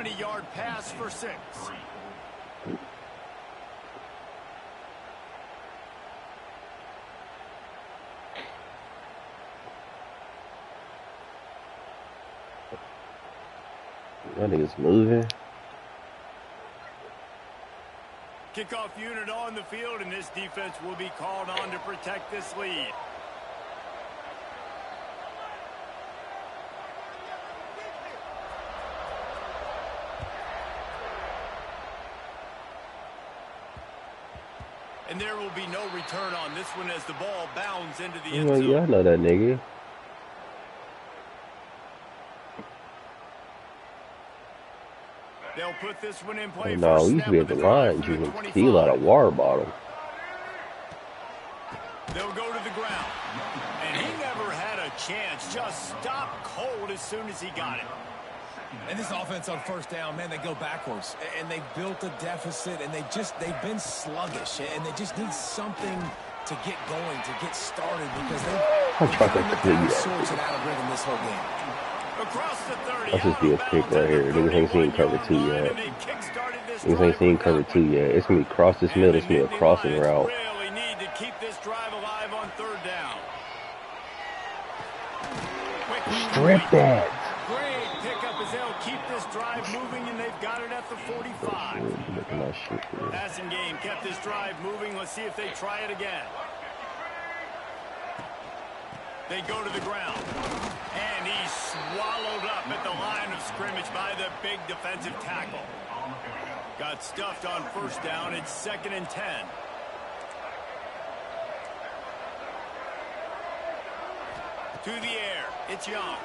20-yard pass for 6. That nigga's moving. Kickoff unit on the field, and this defense will be called on to protect this lead. And there will be no return on this one as the ball bounds into the end zone. Yeah, I know that nigga. They'll put this one in play. No, we used to be at the line. You can steal out a water bottle. They'll go to the ground. And he never had a chance. Just stopped cold as soon as he got it. And this offense on first down, man, they go backwards. And they built a deficit, and they've been sluggish. And they just need something to get going, to get started, because they've sorts it out of rhythm this whole game. Across the 30, That's just be a pick right here. Niggas ain't seen cover 2 yet. Niggas ain't seen cover 2 yet. It's going to be across this middle. It's going to be a crossing route. Really need to keep this drive alive on 3rd down. Strip that. Great pickup as they'll keep this drive moving, and they've got it at the 45. Passing game kept this drive moving. Let's see if they try it again. They go to the ground. And he's swallowed up at the line of scrimmage by the big defensive tackle. Got stuffed on 1st down. It's 2nd and 10. To the air. It's Young.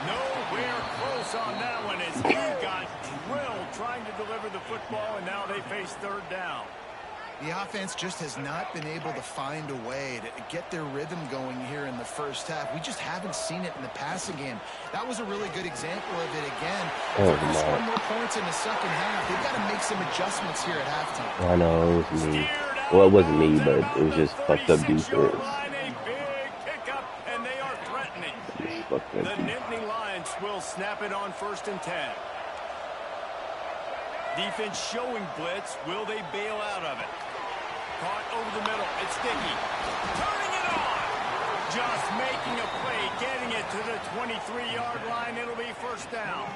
Nowhere close on that one as he got drilled trying to deliver the football, and now they face 3rd down. The offense just has not been able to find a way to get their rhythm going here in the first half. We just haven't seen it in the passing game. That was a really good example of it again. If they're going to score more points in the second half, they've got to make some adjustments here at halftime. I know, it was me. Well, it wasn't me, but it was just fucked up defense. The Nittany Lions will snap it on 1st and 10. Defense showing blitz. Will they bail out of it? Caught over the middle. It's Sticky. Turning it on. Just making a play. Getting it to the 23-yard line. It'll be 1st down.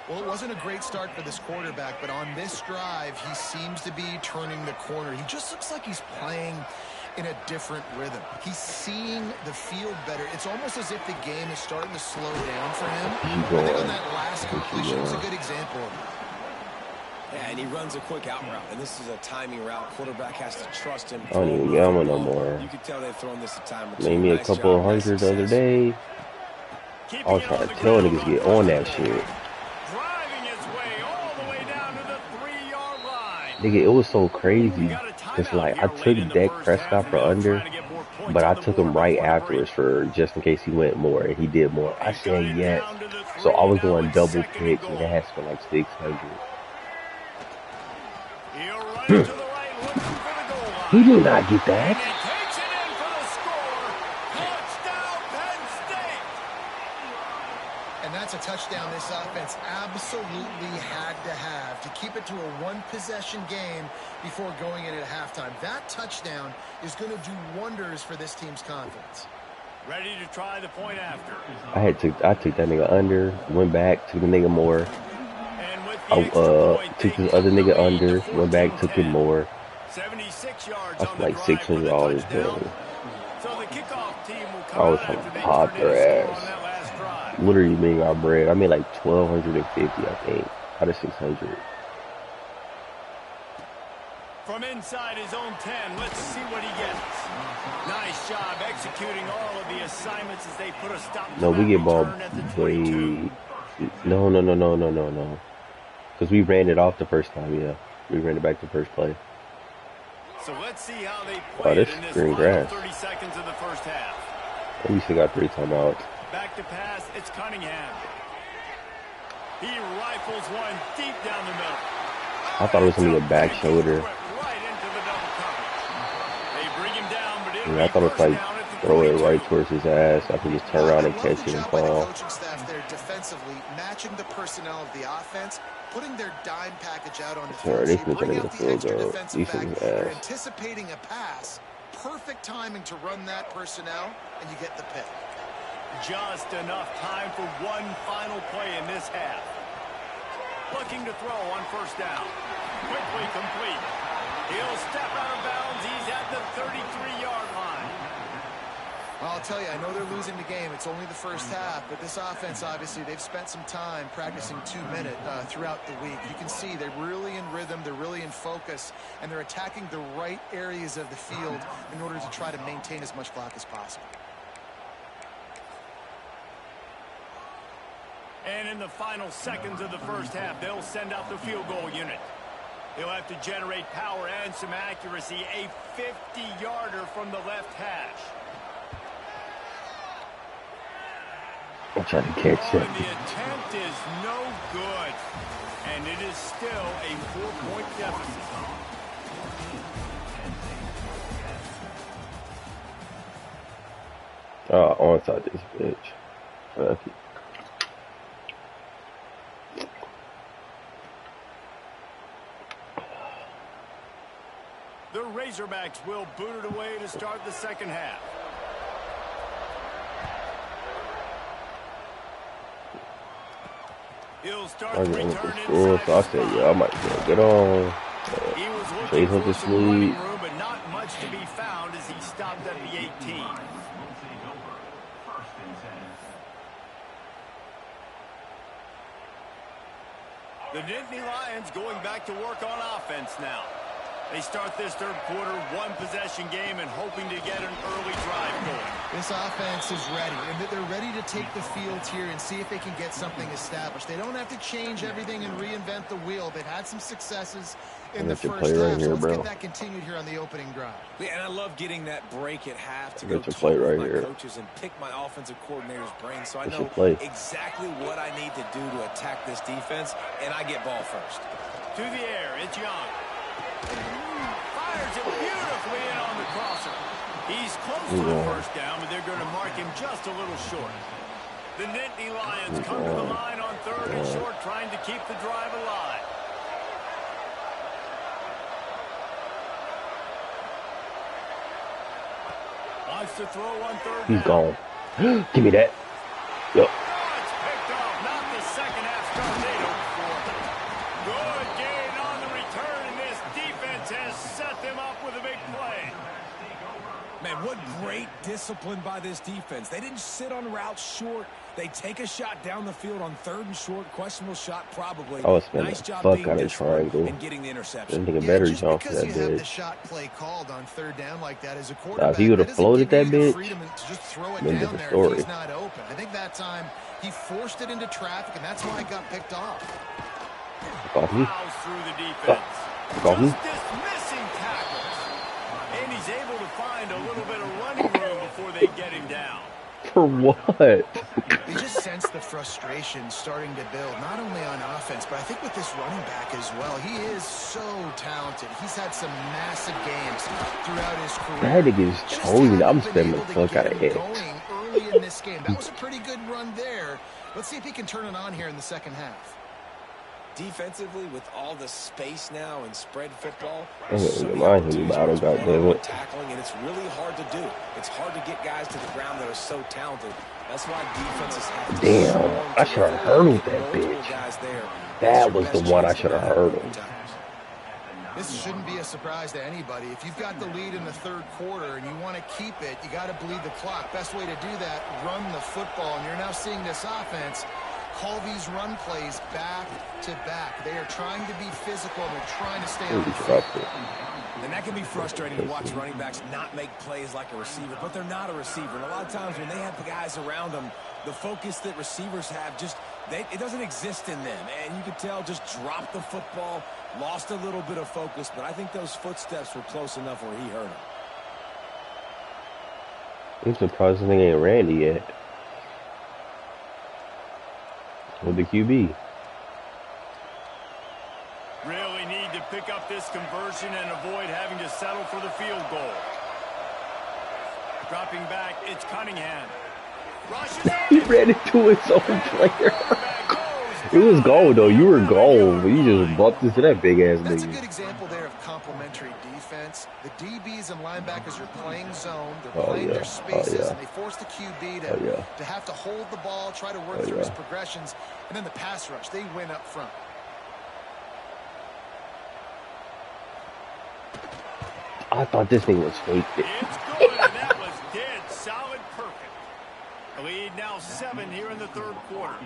Well, it wasn't a great start for this quarterback, but on this drive, he seems to be turning the corner. He just looks like he's playing in a different rhythm. He's seeing the field better. It's almost as if the game is starting to slow down for him. I think on that last completion was a good example of it. Yeah, and he runs a quick out route, and this is a timing route. Quarterback has to trust him. I don't even gamble no more. You can tell they've thrown this a time or two. Made me a couple of hundred the other day. I was trying to tell niggas to get on that shit. Driving his way all the way down to the 3-yard line. Nigga, it was so crazy. Cause like I took Dak Prescott for under, but I took him right afterwards for just in case he went more, and he did more. I said yes. So I was doing double picks, and it has for like 600. He did not get that. And that's a touchdown this offense absolutely had to have to keep it to a one-possession game before going in at halftime. That touchdown is going to do wonders for this team's confidence. Ready to try the point after. I took that nigga under, went back, took the nigga more. Took this other nigga under, went back, took him more. 76 yards. That's like $600, bro. So the kickoff team will I was trying to pop their ass. Literally made our bread. I made like 1,250, I think, out of 600. From inside his own 10, let's see what he gets. Nice job executing all of the assignments as they put a stop to No, we get ball. No. Because we ran it off the first time, yeah. We ran it back the first play. So let's see how they play this in this green final grass. 30 seconds of the first half. We still got 3 timeouts. Back to pass, it's Cunningham. He rifles one deep down the middle. I thought it was going to be a back shoulder. Right into the double coverage. They bring him down, but I thought it was like throw it right towards his ass. I could just turn around and catch it and fall. defensively, matching the personnel of the offense, putting their dime package out on the Sure, field. they So you can bring get a out the field extra goal. defensive back. Decent You're ass. anticipating a pass. Perfect timing to run that personnel, and you get the pick. Just enough time for one final play in this half. Looking to throw on first down. Quickly complete. He'll step out of bounds. He's at the 33-yard line. Well, I'll tell you, I know they're losing the game. It's only the first half, but this offense, obviously, they've spent some time practicing 2-minute throughout the week. You can see they're really in rhythm, they're really in focus, and they're attacking the right areas of the field in order to try to maintain as much clock as possible. And in the final seconds of the first half, they'll send out the field goal unit. He'll have to generate power and some accuracy. A 50-yarder from the left hash. I'm trying to catch it. And the attempt is no good. And it is still a 4-point deficit. Onside this bitch. Fuck it. The Razorbacks will boot it away to start the second half. He'll start I the went return to school, so I said, yeah, I might as well get on. He was Chase looking up for to some running sleep. room, but not much to be found as he stopped at the 18. The Nittany Lions going back to work on offense now. They start this third quarter one-possession game and hoping to get an early drive going. This offense is ready, and they're ready to take the field here and see if they can get something established. They don't have to change everything and reinvent the wheel. They've had some successes in the first half, so let's get that continued here on the opening drive. Yeah, and I love getting that break at half to Get go your play talk right with my here. coaches and pick my offensive coordinator's brain so I Get your know play. exactly what I need to do to attack this defense, and I get ball first. To the air, it's Young. Fires it beautifully in on the crosser. He's close to the first down, but they're going to mark him just a little short. The Nittany Lions come to the line on third and short, trying to keep the drive alive. Wants to throw on third He's down. gone. Give me that. Yep. Oh, it's picked off. Not the second half start they hoped for. Good gain on the return, and this defense has set them up with a big play. Man, what great discipline by this defense. They didn't sit on routes short. They take a shot down the field on third and short. Questionable shot, probably. I was spinning Nice the job fuck being out of disciplined triangle. and getting the interception. Didn't think a better just jump for because that you have the bitch. shot play called on third down like that as a Now, quarterback, if he would have floated that doesn't give you the bitch, freedom to just throw it been down different there if story. he's not open. I think that time he forced it into traffic, and that's why it got picked off. Got me. Plows through the defense. Got me. Just dismissing tackles. And he's able to find a little bit of running room before they get him down. For what? You just sense the frustration starting to build, not only on offense, but I think with this running back as well. He is so talented. He's had some massive games throughout his career. That nigga's Just chosen. I'm haven't been spamming able the to fuck get out of him X. going early in this game. That was a pretty good run there. Let's see if he can turn it on here in the second half. Defensively, with all the space now and spread football, I'm gonna so many remind him about him, opportunities for goddamn one-on-one it. tackling, and it's really hard to do. It's hard to get guys to the ground that are so talented. That's why defenses have to Damn, swarm I to the should have field hurdled with that multiple bitch. guys there. That That's your was the best one I chance should have to hurdled. win times. This shouldn't be a surprise to anybody. If you've got the lead in the third quarter and you want to keep it, you got to bleed the clock. Best way to do that, run the football. And you're now seeing this offense call these run plays back to back. They are trying to be physical, and they're trying to stay on the field. And that can be frustrating to watch running backs not make plays like a receiver, but they're not a receiver. And a lot of times when they have the guys around them, the focus that receivers have just, it doesn't exist in them. And you can tell just dropped the football, lost a little bit of focus, but I think those footsteps were close enough where he hurt him. I'm surprised this nigga ain't Randy yet. With the QB. Really need to pick up this conversion and avoid having to settle for the field goal. Dropping back, it's Cunningham. He ran into his own player. It was goal though. You were goal, but you just bumped into that big ass That's a nigga. good example there of complementary defense. The DBs and linebackers are playing zone. They're Oh playing yeah. their Oh spaces, yeah. and they force the QB Oh yeah. to have to hold the ball, try to work Oh through his yeah. progressions, and then the pass rush. They win up front. I thought this thing was fake. It's good, and that was dead solid perfect. The lead now 7 here in the third quarter.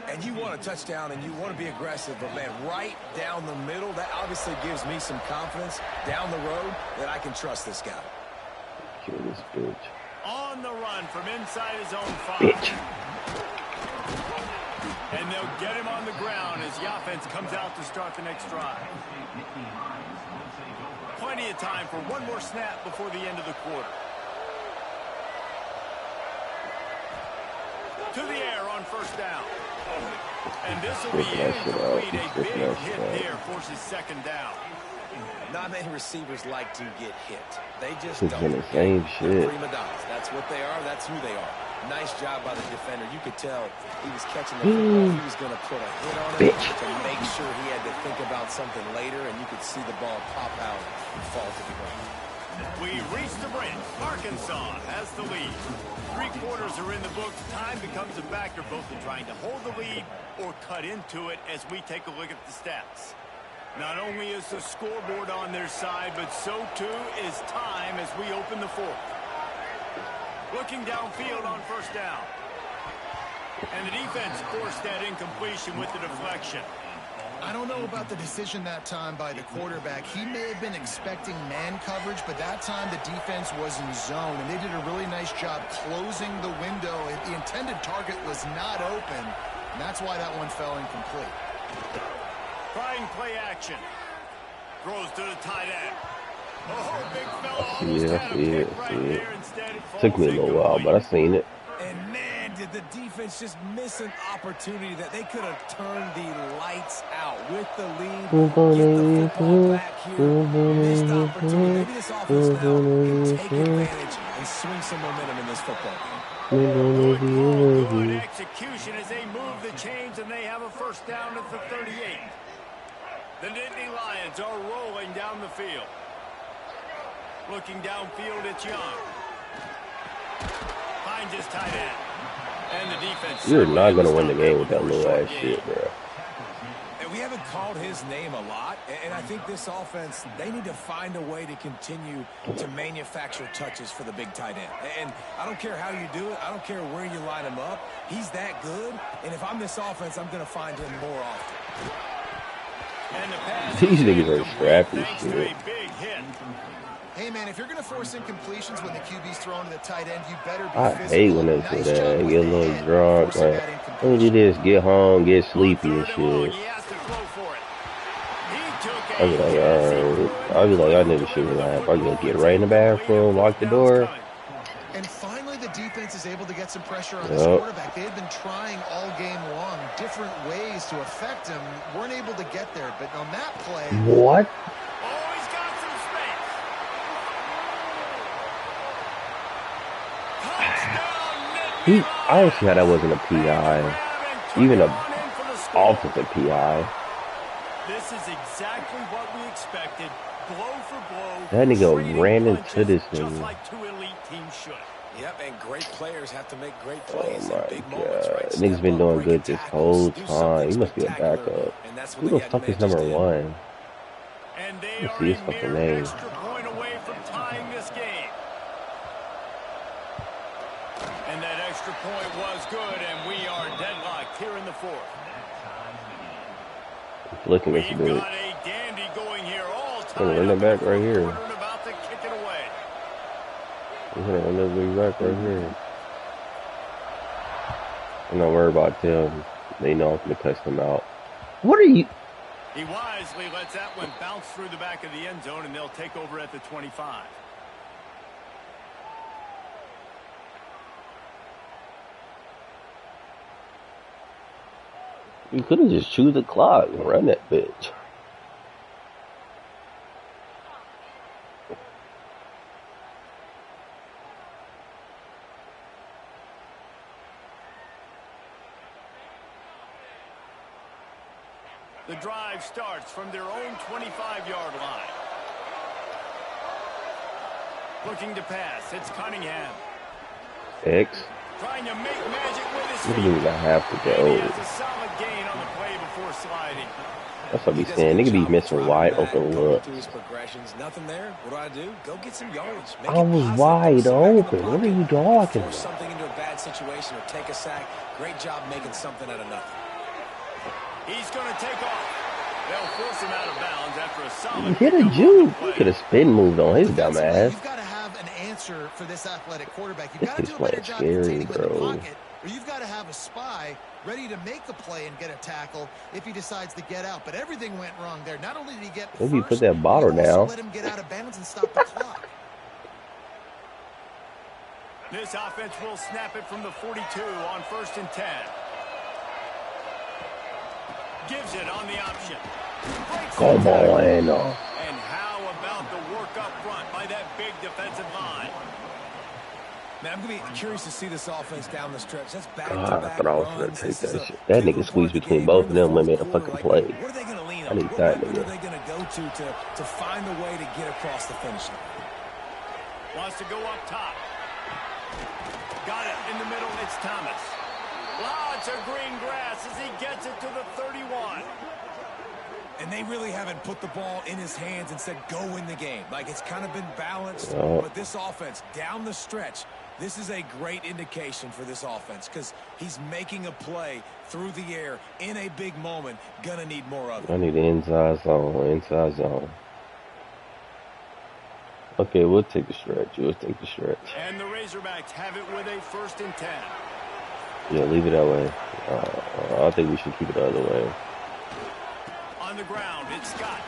And you want a touchdown and you want to be aggressive, but man, right down the middle, that obviously gives me some confidence down the road that I can trust this guy. Kill this bitch. On the run from inside his own 5. Bitch. And they'll get him on the ground as the offense comes out to start the next drive. Plenty of time for one more snap before the end of the quarter. To the air on first down. And this will be incomplete. A big hit there forces second down. Not many receivers like to get hit. They just It's don't. been the same They're shit. prima donnas. That's what they are. That's who they are. Nice job by the defender. You could tell he was catching the football. He was going to put a hit on it Bitch. to make sure he had to think about something later, and you could see the ball pop out and fall to the ground. We reach the brink. Arkansas has the lead. 3 quarters are in the books. Time becomes a factor both in trying to hold the lead or cut into it as we take a look at the stats. Not only is the scoreboard on their side, but so too is time as we open the fourth. Looking downfield on first down. And the defense forced that incompletion with the deflection. I don't know about the decision that time by the quarterback. He may have been expecting man coverage, but that time the defense was in zone, and they did a really nice job closing the window. The intended target was not open, and that's why that one fell incomplete. Trying play action. Throws to the tight end. Oh, big fella almost had a pick right there. Instead, it falls Took me a little while, but I seen it. And man, did the defense just miss an opportunity that they could have turned the lights out with the lead. Get the football back here. Missed opportunity. Maybe this offense now can take advantage and swing some momentum in this football game. Good call, good execution as they move the chains, and they have a first down at the 38. The Nittany Lions are rolling down the field. Looking downfield, it's Young. Finds his tight end. And the defense. You're not going to win the game with that little ass shit, bro. And we haven't called his name a lot, and I think this offense, they need to find a way to continue to manufacture touches for the big tight end. And I don't care how you do it. I don't care where you line him up. He's that good, and if I'm this offense, I'm going to find him more often. And the pass These niggas are scrappy, thanks to shit. a big hit. Hey, man, if you're going to force incompletions when the QB's thrown to the tight end, you better be I physical. hate when they do Nice that. job They with get a the little hit, drunk. forcing Like, that let me do this, get home, get sleepy and Third and long, shit. he has to throw for it. He took I'll be like, alright. I'll be like, I knew this shit was gonna happen. I'm gonna get right in the bathroom, lock the door. And finally, the defense is able to get some pressure on this Yep. quarterback. They had been trying all game long, different ways to affect him. Weren't able to get there, but on that play, What? Oh, he's got some space. He, I don't see how that wasn't a PI. Even a offensive PI. This is exactly what we expected. Blow for blow. That nigga trading ran into punches, this just nigga. like 2 elite teams should. Yep, and great players have to make great Oh plays my in big moments, right? god. Step Nigga's been up, doing break good a this tackle, whole do time. something He must be a spectacular, backup. and that's Who what the the young fuck man is just number did. 1? And they Let's are see his a fucking mere name. extra point away from tying this game. And that extra point was good, and we are deadlocked here in the fourth. Look at this We've bitch. got a dandy going here, all Gonna tied run up it back in the right fourth here. quarter and about to kick it away. We're gonna run this bitch back right here. I'm not worried about them. They know I'm gonna cuss them out. What are you? He wisely lets that one bounce through the back of the end zone, and they'll take over at the 25. You could have just chewed the clock and run that bitch. The drive starts from their own 25-yard line. Looking to pass. It's Cunningham. X. Trying to make magic with his What do feet. you have to And he go? has a solid gain on the play before sliding. That's what I be saying. Nigga be missing wide open looks. Nothing there. What do? Go get some yards. I was wide open. What are you talking about? Force something into a bad situation or take a sack. Great job making something out of nothing. He's going to take off. They'll force him out of bounds after a solid You hit a pickup on juke. the You play. could have spin moved on his dumb ass. You've got to have an answer for this athletic quarterback. You've This got to kid's do a better playing job scary, containing with the bro. pocket, or you've got to have a spy ready to make the play and get a tackle if he decides to get out. But everything went wrong there. Not only did he get Maybe you first, put that bottle you also down. let him get out of bounds and stop the clock. This offense will snap it from the 42 on 1st and 10. Gives it on the option. Breaks Come the tackle. on. And how about the work up front by that big defensive line? Man, I'm going to be curious to see this offense down the stretch. That's God, I thought I was gonna runs. take This is that a shit. That pivotal nigga squeezed part of the between game. both We're of in them the and made a fourth quarter fucking right play. now. What are they going to lean I on? need What that weapon are nigga. they going to go to find a way to get across the finish line? Wants to go up top. Got it in the middle. It's Thomas. Lots of green grass as he gets it to the 31. And they really haven't put the ball in his hands and said, go win the game. Like, it's kind of been balanced. Yeah. But this offense, down the stretch, this is a great indication for this offense because he's making a play through the air in a big moment. Gonna need more of it. I need the inside zone. Inside zone. Okay, we'll take the stretch. We'll take the stretch. And the Razorbacks have it with a 1st and 10. Yeah, leave it that way. I think we should keep it the other way. On the ground, it's Scott.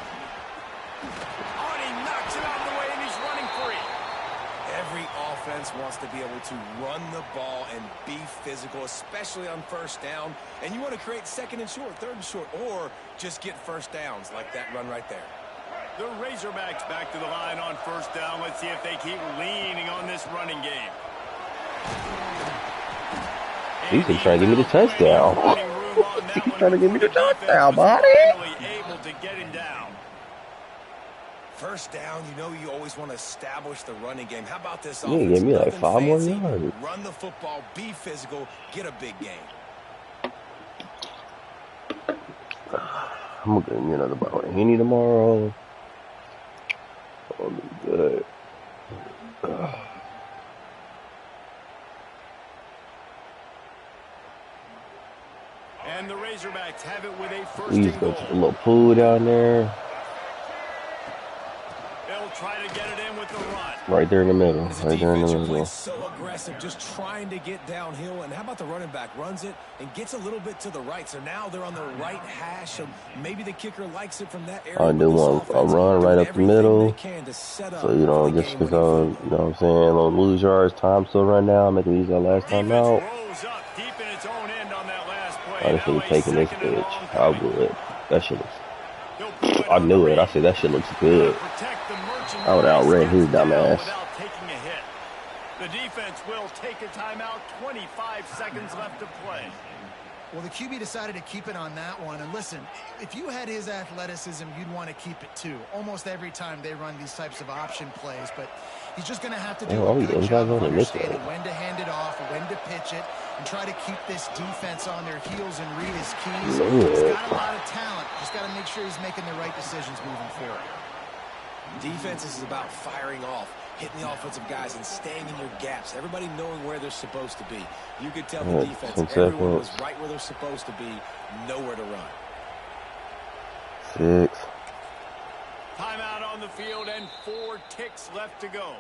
Oh, and he knocks it out of the way, and he's running free. Every offense wants to be able to run the ball and be physical, especially on 1st down. And you want to create 2nd and short, 3rd and short, or just get 1st downs like that run right there. The Razorbacks back to the line on 1st down. Let's see if they keep leaning on this running game. He's been trying to give me the touchdown. He's trying to give me the touchdown, buddy. Able to get him down. 1st down, you always want to establish the running game. How about this You offense? gave me like Nothing 5 more fancy. yards. Run the football, be physical, get a big game. I'm gonna get me another bottle of Henny tomorrow. That'll be good. And the Razorbacks have it with a 1st We and just go goal. to the little pool down there. They'll try to get it in with the run. Right there in the middle. As a Right there in the defense, you're middle. playing so aggressive, just trying to get downhill. And how about the running back runs it and gets a little bit to the right? So now they're on the right hash. So maybe the kicker likes it from that area. I do This want a offense run doing right up the everything middle. they can to set up So, for the just game-winning because field I, goal. what I'm saying, don't lose yards, time still run down, make it use that last time Defense out. rolls up deep in its own end on that last play. I just Now need a taking this 2nd and bitch. long How coming. good. That shit looks. He'll pull it I on knew the it. I read. said that shit looks good. Protect the merchandise I would outran his gets down dumb ass. without taking a hit. The defense will take a timeout. 25 seconds left to play. Well, the QB decided to keep it on that one. And listen, if you had his athleticism, you'd want to keep it too. Almost every time they run these types of option plays. But he's just going to have to do Oh, a yeah, good he's job not of going to miss understanding it. when to hand it off, when to pitch it, and try to keep this defense on their heels and read his keys. He's Yeah. got a lot of talent. Just got to make sure he's making the right decisions moving forward. Defense is about firing off, hitting the offensive guys, and staying in your gaps. Everybody knowing where they're supposed to be. You could tell the Alright, defense, 10 everyone was seconds. right where they're supposed to be, nowhere to run. 6. Timeout on the field and 4 ticks left to go.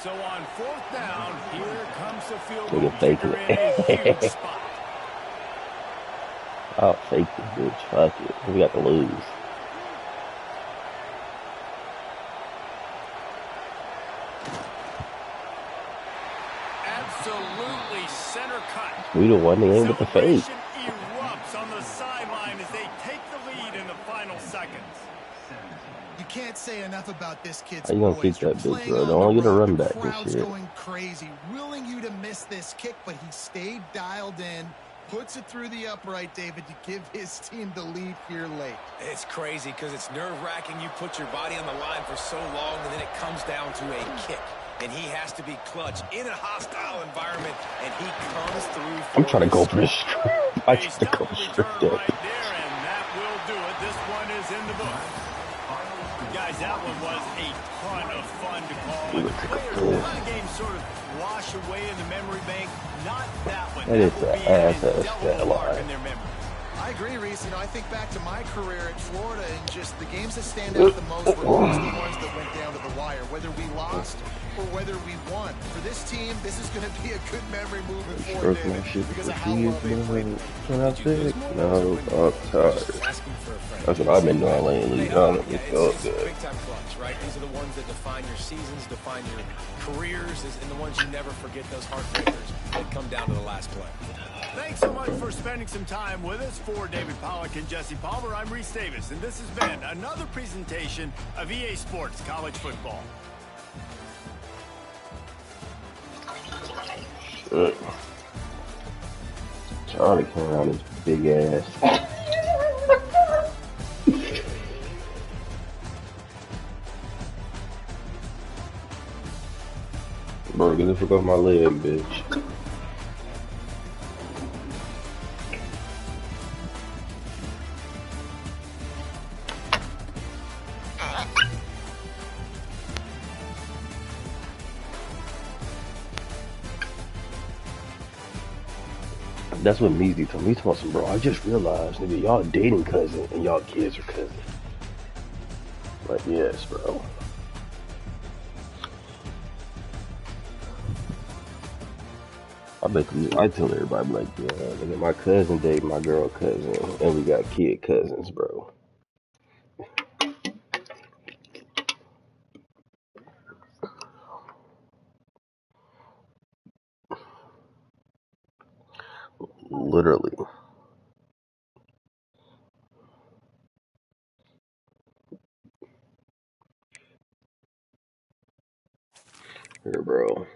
So on 4th down, here comes the field goal Nigga faking kicker in a it. huge spot. I'll fake this bitch. Fuck it. We got to lose. Absolutely center cut. We the one that ain't with the fake. Celebration erupts on the sideline as they take the lead in the final seconds. You can't say enough about this kid's How you gonna poise. keep that You're bitch, playing bro? on Don't the get a road. run The back and crowd's shit. going crazy, willing you to miss this kick, but he stayed dialed in, puts it through the upright, David, to give his team the lead here late. It's crazy because it's nerve-wracking. You put your body on the line for so long, and then it comes down to a kick. And he has to be clutch in a hostile environment, and he comes through. I'm trying to go for this strip. I try to go for strip there. Right there, and that will do it. This one is in the book. Guys, that one was a ton of fun to call. He The looks like a players, a fool. lot of games sort of wash away in the memory bank. Not that one. That is will an be ass indelible mark line. in their memory. I agree, Reese. I think back to my career at Florida, and just the games that stand out the most were always the ones that went down to the wire, whether we lost or whether we won. For this team, this is going to be a good memory moving forward, Stroke my shit because for of how 2 years, well they played. man. Can I say? No, I'm tired. That's what I've been doing lately. It felt good. Big time clutch, right? These are the ones that define your seasons, define your careers, and the ones you never forget, those heartbreakers that come down to the last play. Thanks so much for spending some time with us. For David Pollack and Jesse Palmer, I'm Reese Davis, and this has been another presentation of EA Sports College Football. Shit. Charlie came around his big ass. Bro, get the fuck off my leg, bitch. That's what Measy told me. He told me, bro, I just realized, nigga, y'all dating cousin and y'all kids are cousins. Like, yes, bro. I tell everybody, like, yeah, nigga, my cousin dated my girl cousin, and we got kid cousins, bro. Literally. Here, bro.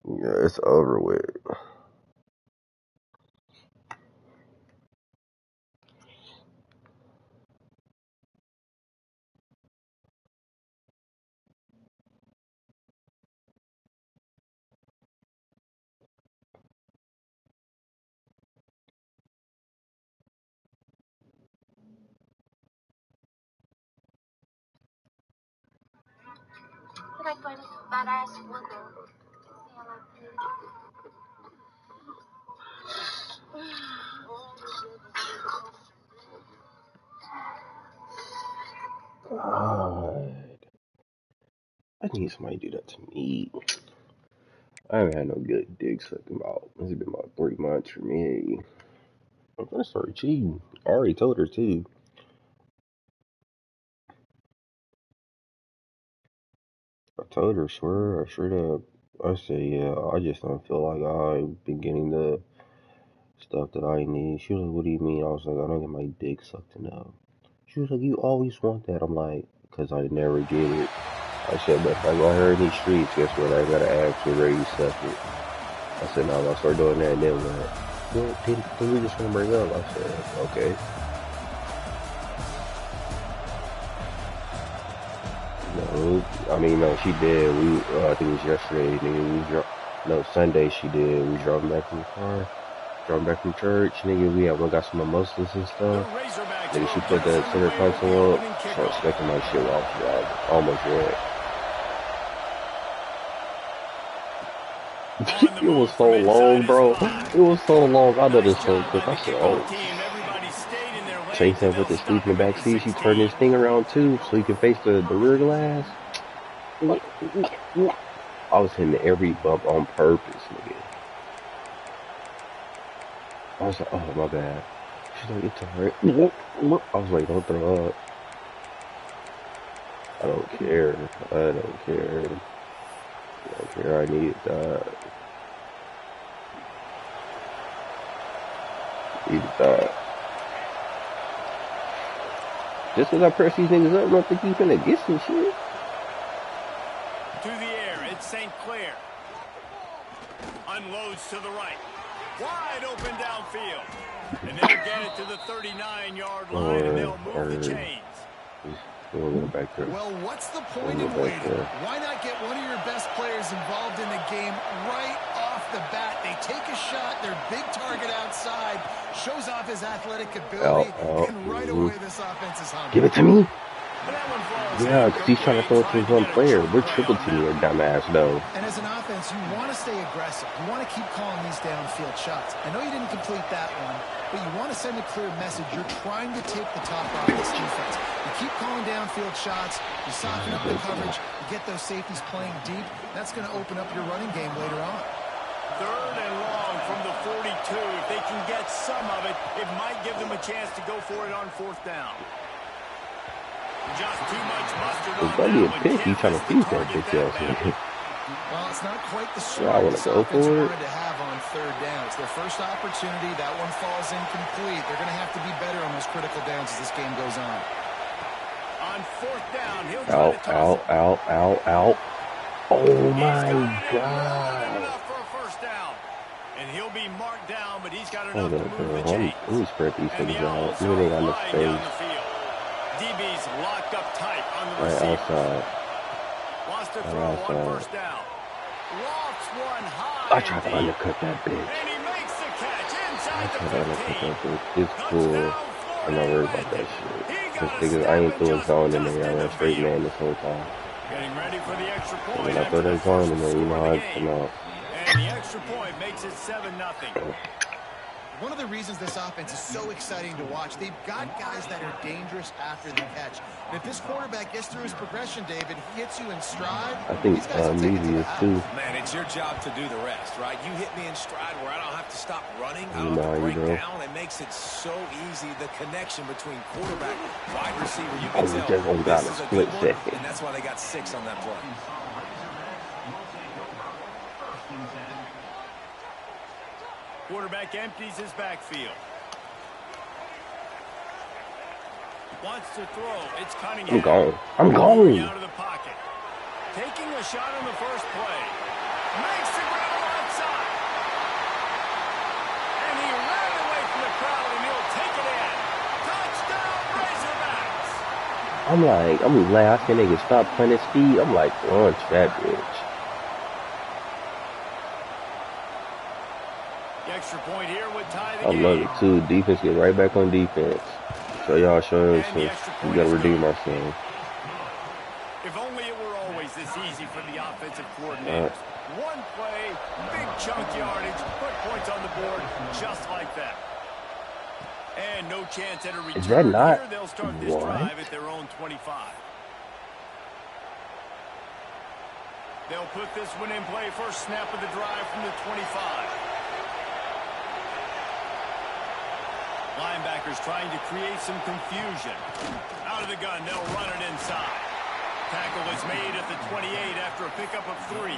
Yeah, it's over with. God. I need somebody to do that to me. I haven't had no good dick sucking about. It's been about 3 months for me. I'm gonna start cheating. I already told her too. I told her, swear, I straight up. I said, yeah, I just don't feel like I've been getting the stuff that I need. She was like, what do you mean? I was like, I don't get my dick sucked enough. She was like, you always want that. I'm like, because I never get it. I said, but if I go out here in these streets, guess what? I gotta ask you where you suck it. I said, no, I'm gonna start doing that, and then what? Well, then we just gonna break up. I said, okay. No, I mean, no, she did. I think it was yesterday, nigga. No, Sunday she did. We drove back from the car, drove back from church, nigga. We got some mimosas and stuff. Nigga, she put the center console up, started smacking my shit off. I almost read. It was so long, bro. It was so long. I know this so quick. I said, oh. Chase said with the sleep in the back seat, she turned this thing around too, so you can face the rear glass. I was hitting every bump on purpose, nigga. I was like, oh my bad. She's like, it's alright. I was like, don't throw up. I don't care. I don't care. I don't care. I need that. He thought. Just because I press these niggas up, I don't think you finna get some shit. To the air, it's St. Clair. Unloads to the right. Wide open downfield. And they'll get it to the 39-yard line, and they'll move the chains. Well, what's the point in waiting? Why not get one of your best players involved in the game right off the bat? They take a shot, their big target outside, shows off his athletic ability, and right away this offense is hungry. Give it to me. Yeah, because he's trying to throw it to his one player. We're triple teaming your dumbass, though. And as an offense, you want to stay aggressive. You want to keep calling these downfield shots. I know you didn't complete that one, but you want to send a clear message. You're trying to take the top off this defense. You keep calling downfield shots. You soften up the coverage. You get those safeties playing deep. That's going to open up your running game later on. 3rd and long from the 42. If they can get some of it, it might give them a chance to go for it on 4th down. Just too much mustard on it's gonna be a that pick. one. He's trying to feed that bitch ass. Well, it's not quite the Yeah, I want to go for it. wanted to have on 3rd down. It's their first opportunity. That one falls incomplete. They're going to have to be better on those critical downs as this game goes on. On 4th down, he'll try to toss it. Out. Oh my God. Enough for a 1st down. And he'll be marked down, but he's got enough to move the Let chains. me spread these And the things out. Owls You ain't got are no flying down the space. field. DB's locked up tight on the Right receiver. outside. Wants to Right throw on outside. 1st down. Lofts one high. I tried to and deep. undercut that bitch. And he makes the catch I inside tried to the undercut 15. that bitch. It's cool. I'm not worried about that shit. Just because I ain't throwing zone in there. I went straight man this whole time. Getting ready for the extra And point. when I throw that zone in there, you know how it's come out. And the extra point makes it 7-0. One of the reasons this offense is so exciting to watch, they've got guys that are dangerous after the catch. And if this quarterback gets through his progression, David, he hits you in stride. I think these guys will take it to Measy the is house. too. Man, it's your job to do the rest, right? You hit me in stride where I don't have to stop running. I You don't know have how to you break do. down. It makes it so easy. The connection between quarterback, wide receiver, you Oh, can we tell just only got this a is a split good one, second. and that's why they got 6 on that play. Quarterback empties his backfield. Wants to throw. It's Cunningham. I'm gone. I'm gone. Out of the pocket. Taking a shot on the first play. Makes the grab outside. And he ran away from the crowd, and he'll take it in. Touchdown, Razorbacks. I'm glad I can't nigga stop playing his speed. I'm like, launch that bitch. The extra point here would tie the I game. love it too. Defense get right back on defense. So y'all showing some. We gotta redeem ourselves. If only it were always this easy for the offensive coordinators. One play, big chunk yardage, put points on the board just like that. And no chance at a return. Is that not here. They'll start this what? drive at their own 25. They'll put this one in play. First snap of the drive from the 25. Linebackers trying to create some confusion. Out of the gun, they'll run it inside. Tackle is made at the 28 after a pickup of 3.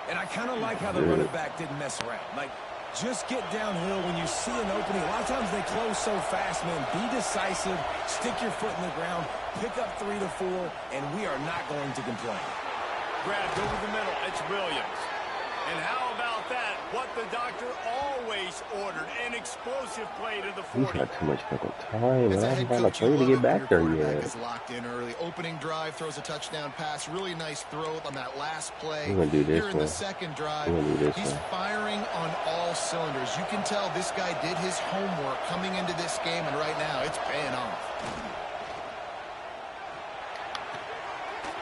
And I kind of like how the running back didn't mess around. Like, just get downhill when you see an opening. A lot of times they close so fast, man. Be decisive, stick your foot in the ground, pick up 3 to 4, and we are not going to complain. Grabbed over the middle. It's Williams. And how about that? What the doctor always ordered. An explosive play to the 40. He's got too much fucking time. As a Man. head I'm trying to coach, you play to love get it when back your there quarterback yet. is locked in early. Opening drive, throws a touchdown pass. Really nice throw on that last play. We're gonna do this Here in the one. second drive, We're gonna do this he's one. firing on all cylinders. You can tell this guy did his homework coming into this game, and right now it's paying off.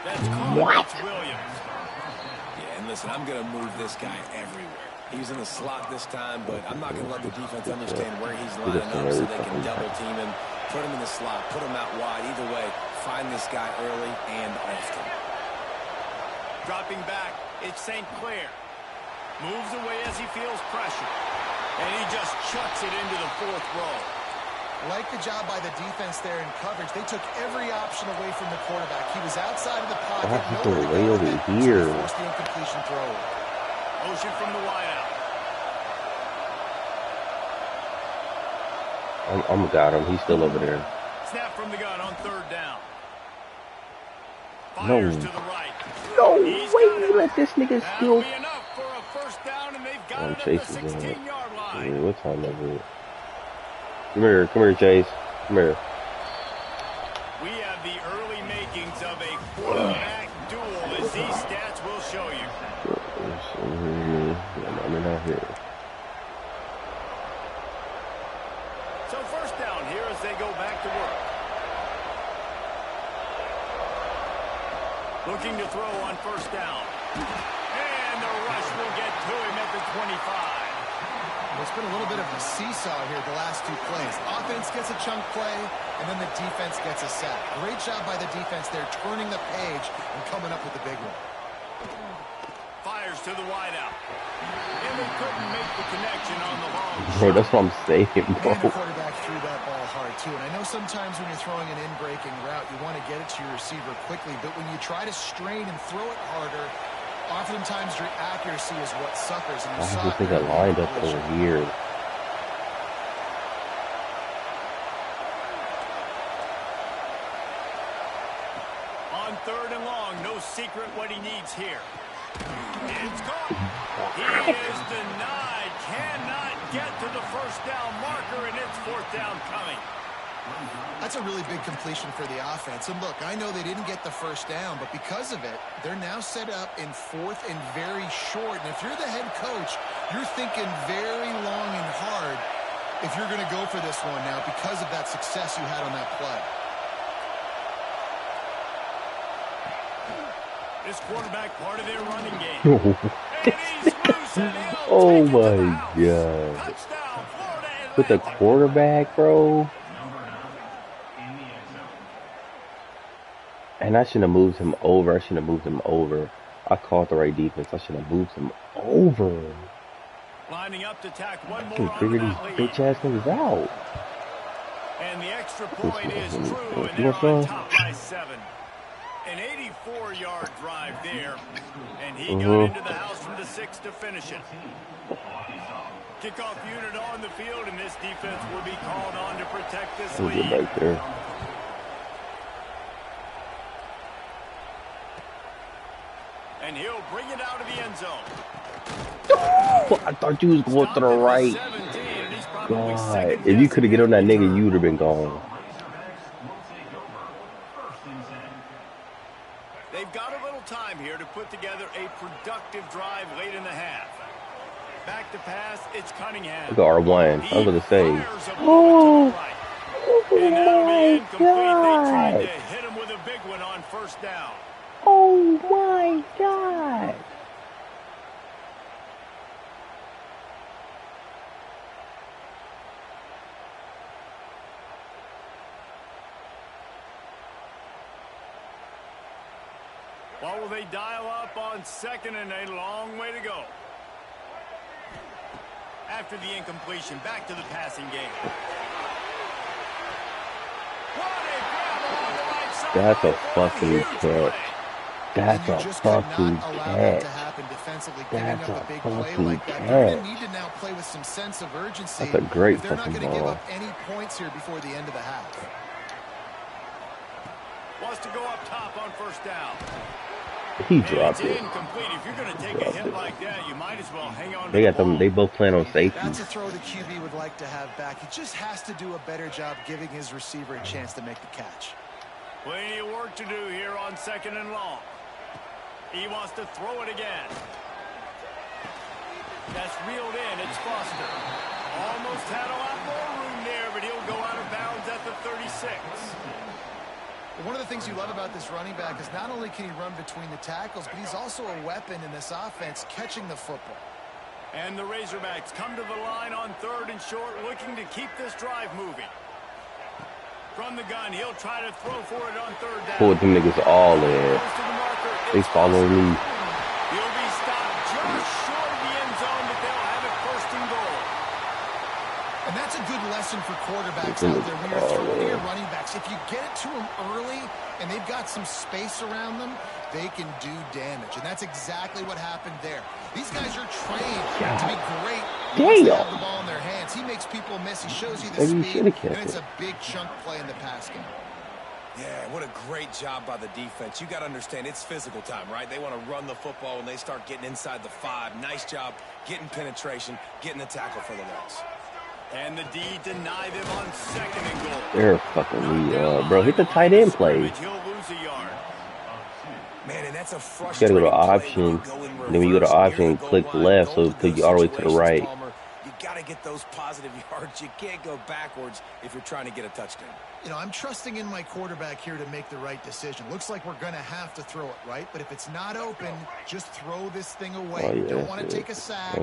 That's caught. It's Williams. Yeah, and listen, I'm going to move this guy everywhere. He's in the slot this time, but I'm not going to let the defense understand where he's lining up so they can double team him, put him in the slot, put him out wide. Either way, find this guy early and often. Dropping back, it's St. Clair. Moves away as he feels pressure. And he just chucks it into the 4th row. Like the job by the defense there in coverage. They took every option away from the quarterback. He was outside of the pocket. Why is he nowhere to way go over with it, so here? he forced the incompletion throw. Motion from the wideout. I'm got him. He's still over there. Snap from the gun on third down. No. Fires to the right. No way you let this nigga That'll steal. be enough for a first down, and they've got it Chase at the is in it. 16-yard line. Yeah, what time is it? Come here, Chase. Come here. We have the early makings of a quarterback duel, as these stats will show you. I'm not here. So first down here as they go back to work. Looking to throw on first down. And the rush will get to him at the 25. It's been a little bit of a seesaw here the last two plays. Offense gets a chunk play, and then the defense gets a sack. Great job by the defense there, turning the page and coming up with the big one. Fires to the wideout. And they couldn't make the connection on the long Bro, that's what I'm saying, bro. And the quarterback threw that ball hard, too. And I know sometimes when you're throwing an in-breaking route, you want to get it to your receiver quickly. But when you try to strain and throw it harder, oftentimes your accuracy is what suffers. And I just think I lined up over here. On third and long, no secret what he needs here. It's caught. He is denied. Cannot get to the first down marker, and it's fourth down coming. That's a really big completion for the offense. And look, I know they didn't get the first down, but because of it, they're now set up in fourth and very short. And if you're the head coach, you're thinking very long and hard if you're going to go for this one now because of that success you had on that play. This quarterback part of their running game. And he's loose, and he'll Oh take it to the my house. god. Touchdown, Florida With the Atlantic. quarterback, bro. And I shouldn't have moved him over. I called the right defense. I should have moved him over. Lining up to tack one I can more figure under these that lead. bitch ass niggas out. And the extra point is true, and You they're want on some? top by 7. An 84-yard drive there, and he got into the house from the 6 to finish it. Kickoff unit on the field, and this defense will be called on to protect this Let me get lead. back there. And he'll bring it out of the end zone. Oh, I thought you was going to the right. 17, and he's probably God, second if you guessing could have get on that every nigga, turn. you would have been gone. They've got a little time here to put together a productive drive late in the half. Back to pass, it's Cunningham. Look at R1. I was going to say. Fires a Oh, bullet to the right. And that'll be my incomplete. They tried to God. hit him with a big one on first down. Oh, my God. What will they dial up on second, and a long way to go? After the incompletion, back to the passing game. What a grab along the right side. That's a What fucking huge catch. play. That's And you a just could fucking not allow that to catch. happen defensively, That's giving up a a big play fucking like that. They're going to catch. need to now play with some sense of urgency. That's a great if they're not fucking going to give ball. up any points here before the end of the half. Wants to go up top on first down. He And dropped it's it. incomplete. If you're going to take a Dropped hit it. like that, you might as well hang on to They the got them. ball. They both playing on safety. That's a throw the QB would like to have back. He just has to do a better job giving his receiver a chance to make the catch. Plenty of work to do here on second and long. He wants to throw it again. That's reeled in. It's Foster. Almost had a lot more room there, but he'll go out of bounds at the 36. One of the things you love about this running back is not only can he run between the tackles, but he's also a weapon in this offense catching the football. And the Razorbacks come to the line on third and short, looking to keep this drive moving. From the gun, he'll try to throw for it on third down. Pulled them niggas all in. Close to the marker. They It's follow Foster. me. He'll be stopped just short of the end zone, but they'll have it first and goal. And that's a good lesson for quarterbacks out there. When you're throwing to your running backs, if you get it to them early and they've got some space around them, they can do damage. And that's exactly what happened there. These guys are trained to be great once they have the ball in their hands. He makes people miss. He shows you the speed, and it's a big chunk play in the pass game. Yeah, what a great job by the defense. You got to understand, it's physical time, right? They want to run the football when they start getting inside the 5. Nice job getting penetration, getting the tackle for the loss. And the D deny them on 2nd and goal. They're fucking me up, bro. Hit the tight end play. He'll lose a yard. Man, and that's a You frustrating gotta go to option. And then when you go to option, click left, so it'll put you all the way to the right. You got to get those positive yards. You can't go backwards if you're trying to get a touchdown. You know, I'm trusting in my quarterback here to make the right decision. Looks like we're going to have to throw it, right? But if it's not open, just throw this thing away. Oh, yeah, don't want to take a sack,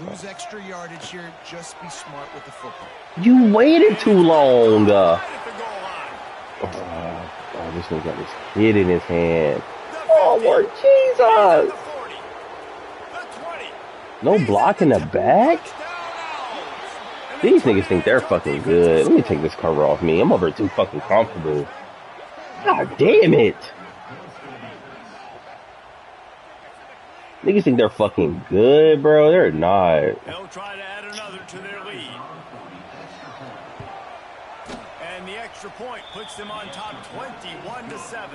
lose extra yardage here. Just be smart with the football. You waited too long. Oh, this nigga got this kid in his hand. Oh, Lord Jesus. No block in the back? These niggas think they're fucking good. Let me take this cover off me. I'm over too fucking comfortable. God damn it. Niggas think they're fucking good, bro. They're not. They'll try to add another to their lead. And the extra point puts them on top 21-7.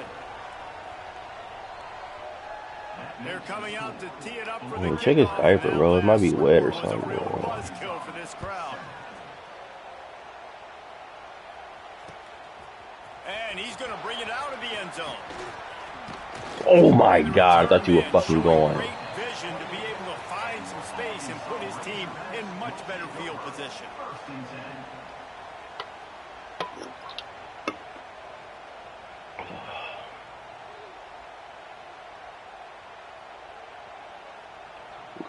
They're coming out to tee it up for the check his diaper, bro. It might be wet or something. Buzzkill for this crowd. And he's going to bring it out of the end zone. Oh my God! I thought you were fucking going. Great vision to be able to find some space and put his team in much better field position.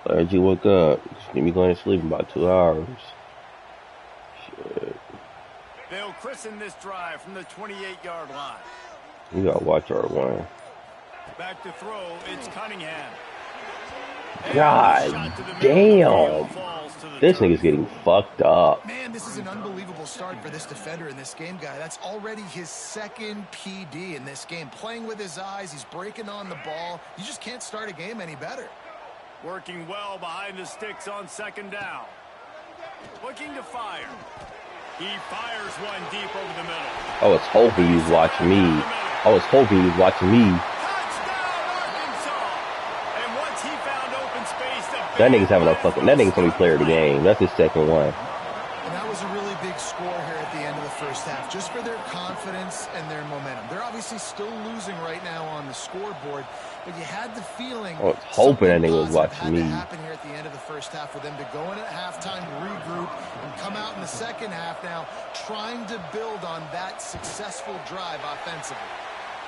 Glad you woke up. Just need me going to sleep in about 2 hours. Shit. They'll christen this drive from the 28-yard line. We gotta watch our one. Back to throw, it's Cunningham. God damn. This nigga's getting fucked up. Man, this is an unbelievable start for this defender in this game, guy. That's already his 2nd PD in this game. Playing with his eyes, he's breaking on the ball. You just can't start a game any better. Working well behind the sticks on 2nd down. Looking to fire. He fires one deep over the middle. I was hoping he was watching me. I was hoping he was watching me. Touchdown, Arkansas! And once he found open space, That nigga's having a fucking. That nigga's gonna be player of the game. That's his 2nd one. And that was a really big score here at the end of the first half, just for their confidence and their momentum. They're obviously still losing right now on the scoreboard, but you had the feeling. I was hoping that nigga was watching me. Happen here at the end of the first half for them to go in at halftime, regroup, and come out in the second half now, trying to build on that successful drive offensively.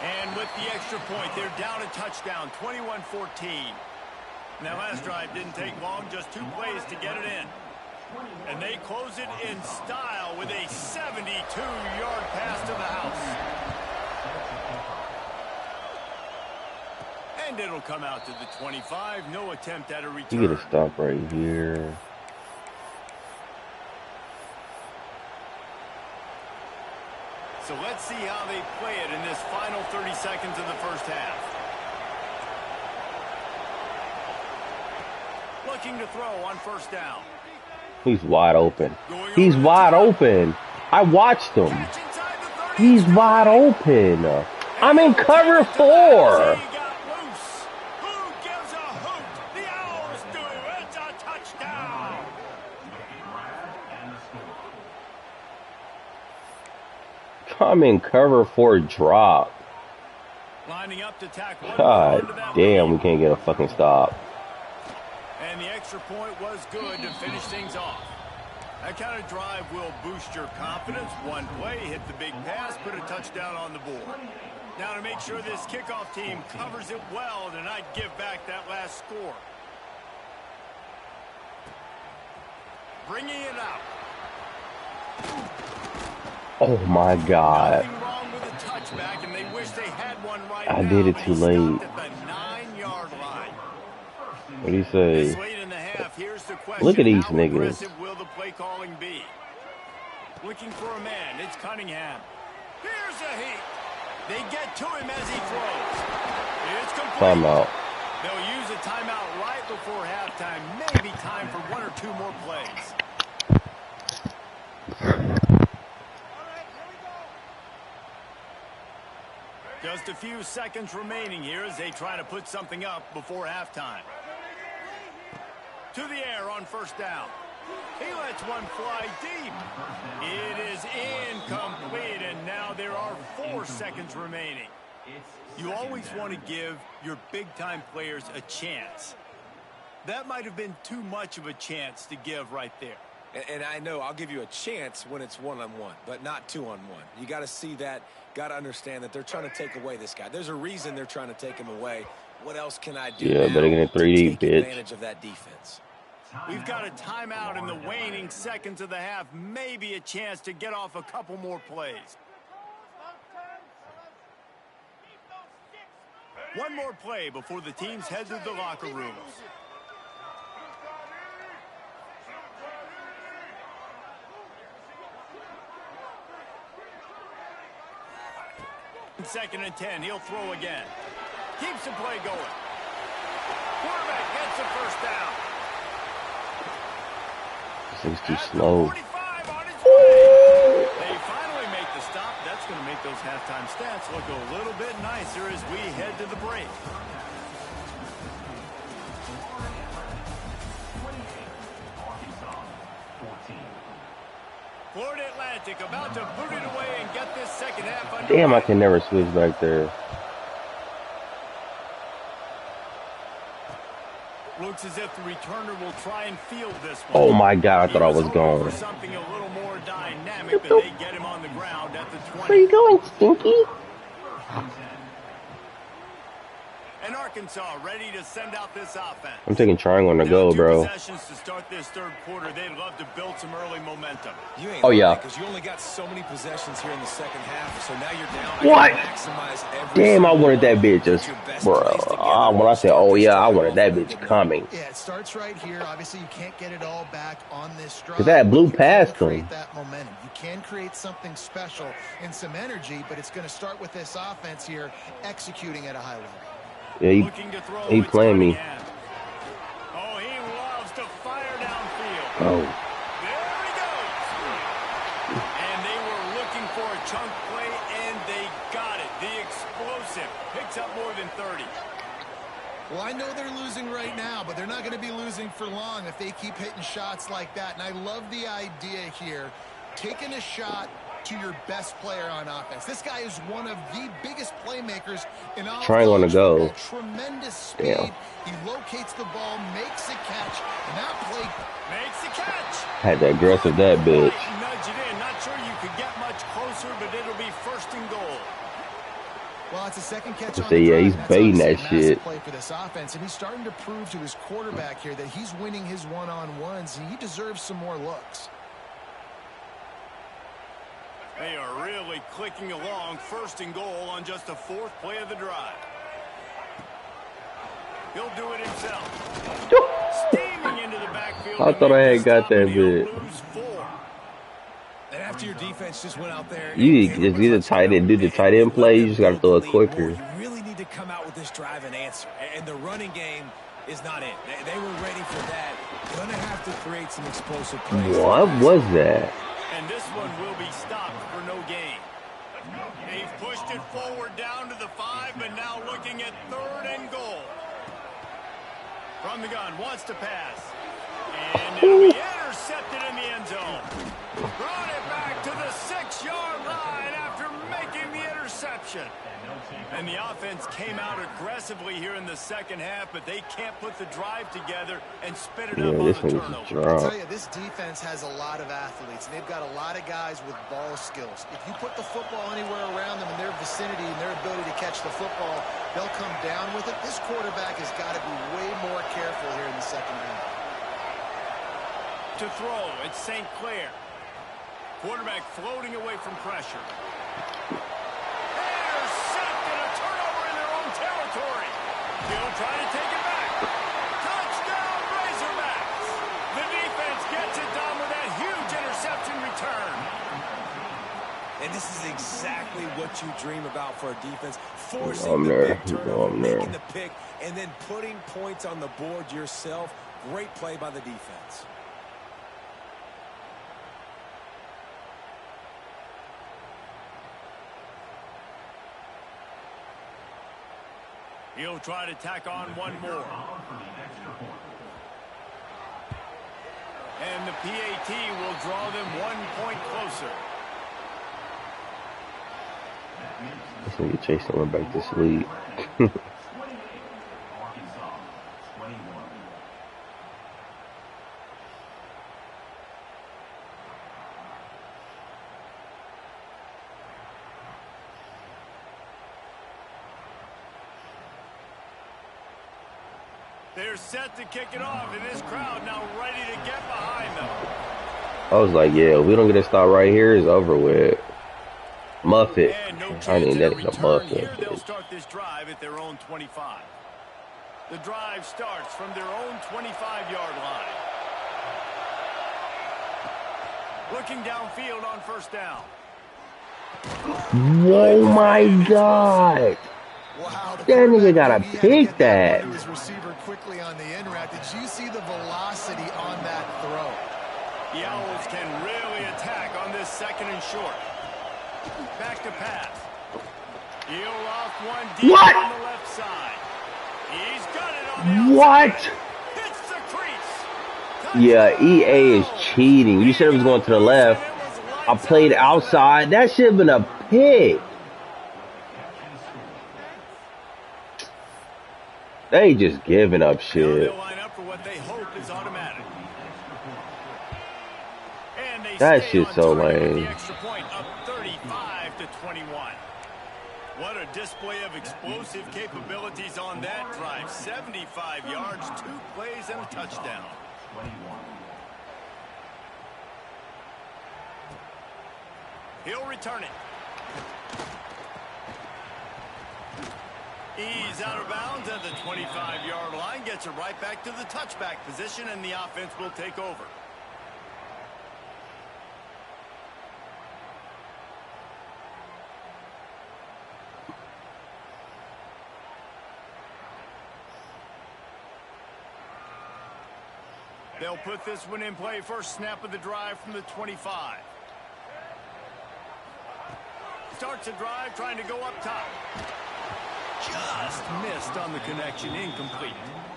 And with the extra point, they're down a touchdown, 21-14. Now, last drive didn't take long, just 2 plays to get it in. And they close it in style with a 72-yard pass to the house. And it'll come out to the 25. No attempt at a return. You get a stop right here. So let's see how they play it in this final 30 seconds of the first half. Looking to throw on 1st down. He's wide open. He's wide open. I watched him. He's wide open. I'm in cover 4. I'm in cover 4 drop. Lining up to tackle. God damn, we can't get a fucking stop. And the extra point was good to finish things off. That kind of drive will boost your confidence. One play, hit the big pass, put a touchdown on the board. Now to make sure this kickoff team covers it well to not give back that last score. Bringing it out. Oh my God. Nothing wrong with a touchback, and they wish they had one right I now, did it but too he late. stopped at the 9-yard line. What do you say? This late in the half, here's the question, Look at these how niggas. aggressive will the play calling be? Looking for a man. It's Cunningham. Here's a heat. They get to him as he throws. It's complete. Timeout. They'll use a timeout right before halftime. Maybe time for 1 or 2 more plays. Just a few seconds remaining here as they try to put something up before halftime. To the air on first down. He lets one fly deep. It is incomplete, and now there are 4 seconds remaining. You always want to give your big-time players a chance. That might have been too much of a chance to give right there. And I know I'll give you a chance when it's one-on-one, but not two-on-one. You got to see that, got to understand that they're trying to take away this guy. There's a reason they're trying to take him away. What else can I do Yeah, better get in 3D, take bitch. advantage of that defense? We've got a timeout in the waning seconds of the half. Maybe a chance to get off a couple more plays. One more play before the teams head to the locker rooms. Second and 10, he'll throw again. Keeps the play going. Quarterback gets the first down. This thing's too slow. 45 on its way. They finally make the stop. That's going to make those halftime stats look a little bit nicer as we head to the break. Florida Atlantic about to boot it away and get this second half under. Damn, I can never switch back there. Looks as if the returner will try and field this one. Oh my God, I thought I was hoping gone. for something a little more dynamic, but they get him on the ground at the 20. Where you going, Stinky? And Arkansas ready to send out this offense. I'm taking triangle on the go, Two bro. possessions to start this third quarter. They'd love to build some early momentum. You ain't Oh, yeah. because you only got so many possessions here in the second half, so now you're down. What? Maximize every Damn, I single wanted that one. bitch just, Put your best bro. plays together. When I said, oh yeah, I wanted that bitch coming. Yeah, it starts right here. Obviously, you can't get it all back on this drive. 'Cause that blew You can past create him. that momentum. You can create something special and some energy, but it's going to start with this offense here executing at a high level. Yeah, Looking to throw, he it's playing me. Cunningham. Oh, he loves to fire downfield. Oh, There he goes. And they were looking for a chunk play, and they got it. The explosive picks up more than 30. Well, I know they're losing right now, but they're not going to be losing for long if they keep hitting shots like that. And I love the idea here, taking a shot to your best player on offense. This guy is one of the biggest playmakers in all Triangle on the go. Tremendous speed. Damn. He locates the ball, makes a catch, and that play Makes the catch. had that aggressive that bitch. Nudge it in. Not sure you could get much closer, but it'll be first and goal. Well, it's a second catch I on say, the yeah, drive, he's and that's baiting obviously that a massive shit. play for this offense, and he's starting to prove to his quarterback here that he's winning his one-on-ones, and he deserves some more looks. They are really clicking along. First and goal on just the 4th play of the drive. He'll do it himself. Steaming into the backfield. I thought I had got that bit. And after your defense just went out there, You just either tight end, do the tight end play. You just got to throw it quicker. You really need to come out with this drive and answer. And the running game is not it. They were ready for that. Going to have to create some explosive plays. What was that? And this one will be stopped for no gain. They've pushed it forward down to the 5, but now looking at 3rd and goal. From the gun, wants to pass. And it'll be intercepted in the end zone. Brought it back to the 6-yard line after making the interception. And the offense came out aggressively here in the second half, but they can't put the drive together and spit it up Yeah, on this the one was turnover. a I'll drop. tell you, this defense has a lot of athletes, and they've got a lot of guys with ball skills. If you put the football anywhere around them in their vicinity and their ability to catch the football, they'll come down with it. This quarterback has got to be way more careful here in the second half. To throw, it's St. Clair. Quarterback floating away from pressure. Intercepted, a turnover in their own territory. He'll try to take it back. Touchdown, Razorbacks. The defense gets it done with that huge interception return. And this is exactly what you dream about for a defense. Forcing the big turnover, making the pick, and then putting points on the board yourself. Great play by the defense. He'll try to tack on one more. And the PAT will draw them 1 point closer. This nigga chasing went back to sleep. They're set to kick it off, and this crowd now ready to get behind them. I was like, yeah, we don't get a stop right here, it's over with. Muff it. I need that to muff it. They'll start this drive at their own 25. The drive starts from their own 25-yard line. Looking downfield on first down. Oh my God. Wow, that nigga gotta pick that. His receiver quickly on the end route. Did you see the velocity on that throw? The Owls can really attack on this second and short. Back to pass. He'll off one deep on the left side. He's got it on the outside. Hits the crease. Yeah, EA is cheating. You said it was going to the left. I played outside. That should have been a pick. They just giving up shit. Line up for what they hope is automatic. That shit's so lame. Extra point up 35-21. What a display of explosive capabilities on that drive. 75 yards, 2 plays, and a touchdown. He'll return it. He's out of bounds at the 25-yard line. Gets it right back to the touchback position, and the offense will take over. They'll put this one in play. First snap of the drive from the 25. Starts a drive trying to go up top. Just missed on the connection, incomplete.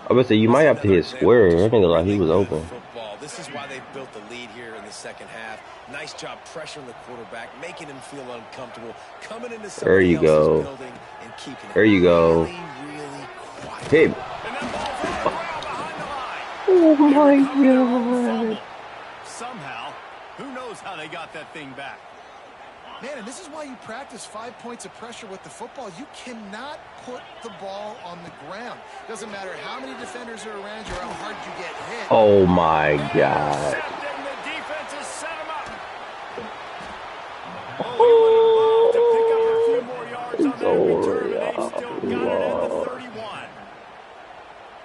I would say you might have to hit square. I think like he was open. This is why they built the lead here in the second half. Nice job pressuring the quarterback, making him feel uncomfortable, coming into somebody else's building and keeping it really quiet. Hey. Oh my God. Somehow, who knows how they got that thing back. Man, and this is why you practice 5 points of pressure with the football. You cannot put the ball on the ground. Doesn't matter how many defenders are around you or how hard you get hit. Oh my God. The defense has set him up. Oh, to pick up a few more yards on that return, and they've still got it at the 31.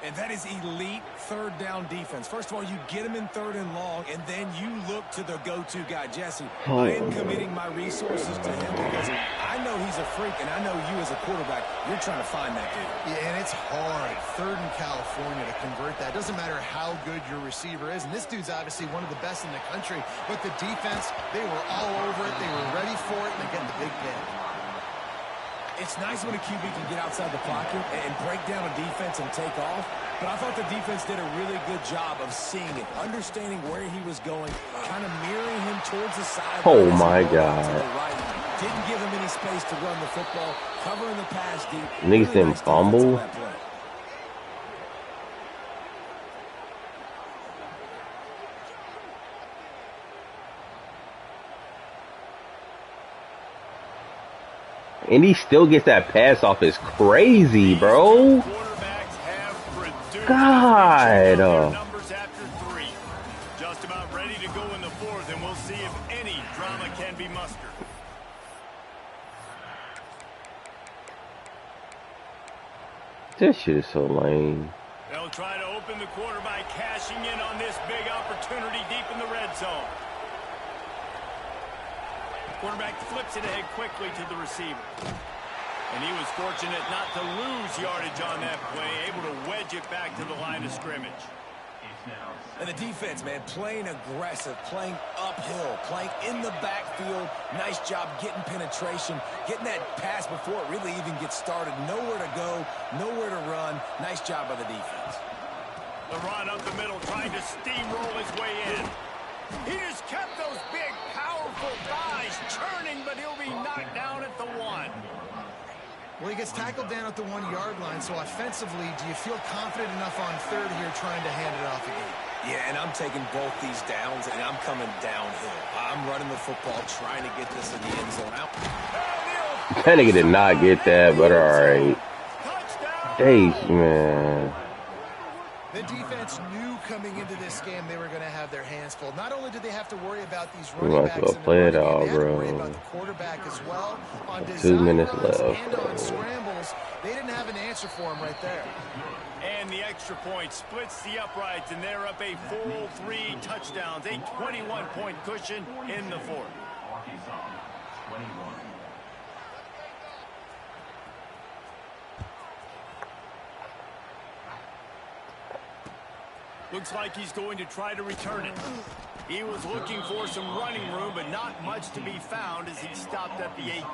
And that is elite third down defense. First of all, you get him in third and long, and then you look to the go-to guy, Jesse. I am committing my resources to him because I know he's a freak, and I know you as a quarterback, you're trying to find that dude. Yeah, and it's hard. Third in California to convert that. Doesn't matter how good your receiver is, and this dude's obviously one of the best in the country, but the defense, they were all over it. They were ready for it, and they get the big pick. It's nice when a QB can get outside the pocket and break down a defense and take off, but I thought the defense did a really good job of seeing it, understanding where he was going, kind of mirroring him towards the side. Oh my God. Right. Didn't give him any space to run the football, covering the pass deep. Niggas didn't fumble. And he still gets that pass off. It's crazy, bro. God. Numbers after 3. Just about ready to go in the 4th, and we'll see if any drama can be mustered. This shit is so lame. They'll try to open the quarter by cashing in on this big opportunity deep in the red zone. Quarterback flips it ahead quickly to the receiver. And he was fortunate not to lose yardage on that play, able to wedge it back to the line of scrimmage. And the defense, man, playing aggressive, playing uphill, playing in the backfield. Nice job getting penetration, getting that pass before it really even gets started. Nowhere to go, nowhere to run. Nice job by the defense. The run up the middle, trying to steamroll his way in. He just kept those big, powerful thighs churning, but he'll be knocked down at the 1. Well, he gets tackled down at the 1-yard line, so offensively, do you feel confident enough on third here trying to hand it off again? Yeah, and I'm taking both these downs, and I'm coming downhill. I'm running the football, trying to get this in the end zone. Out. That nigga did not get that, but all right. Jeez, man. The defense knew coming into this game they were going to have their hands full. Not only did they have to worry about these running backs and play it they all, had to worry bro. about the quarterback as well. On 2 minutes runs left. And on scrambles, they didn't have an answer for him right there. And the extra point splits the uprights, and they're up a full 3 touchdowns, a 21-point cushion in the 4th. Looks like he's going to try to return it. He was looking for some running room, but not much to be found as he stopped at the 18.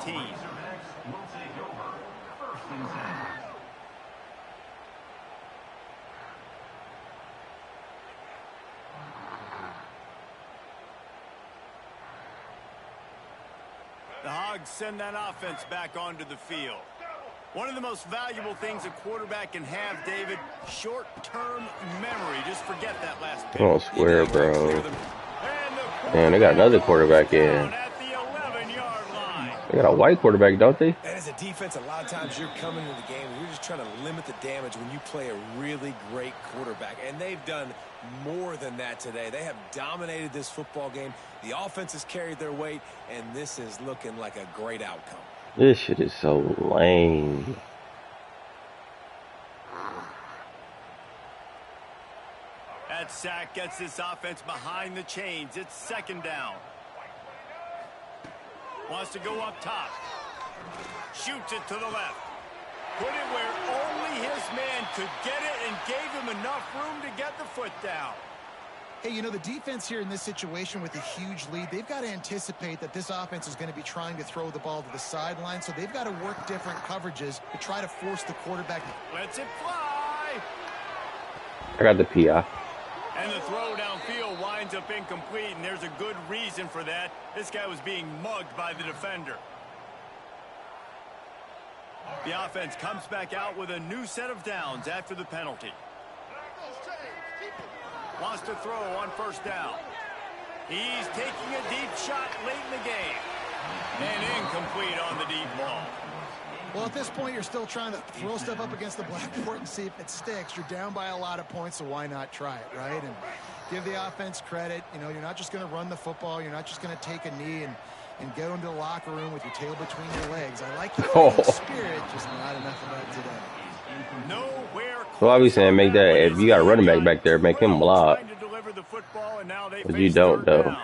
The Hogs send that offense back onto the field. One of the most valuable things a quarterback can have, David, short-term memory. Just forget that last pick. Oh, square, bro. Man, they got another quarterback in. At the 11-yard line. They got a white quarterback, don't they? And as a defense, a lot of times you're coming into the game and you're just trying to limit the damage when you play a really great quarterback. And they've done more than that today. They have dominated this football game. The offense has carried their weight, and this is looking like a great outcome. This shit is so lame. That sack gets this offense behind the chains. It's 2nd down. Wants to go up top. Shoots it to the left. Put it where only his man could get it and gave him enough room to get the foot down. Hey, you know, the defense here in this situation with a huge lead, they've got to anticipate that this offense is going to be trying to throw the ball to the sideline, so they've got to work different coverages to try to force the quarterback. Lets it fly. I got the PI. And the throw downfield winds up incomplete, and there's a good reason for that. This guy was being mugged by the defender. The offense comes back out with a new set of downs after the penalty. Wants to throw on 1st down. He's taking a deep shot late in the game. And incomplete on the deep ball. Well, at this point, you're still trying to throw stuff up against the blackboard and see if it sticks. You're down by a lot of points, so why not try it, right? And give the offense credit. You know, you're not just going to run the football. You're not just going to take a knee and go into the locker room with your tail between your legs. I like the spirit, just not enough of that today. Nowhere. So I be saying, make that, if you got a running back back there, make him block. But you don't, though.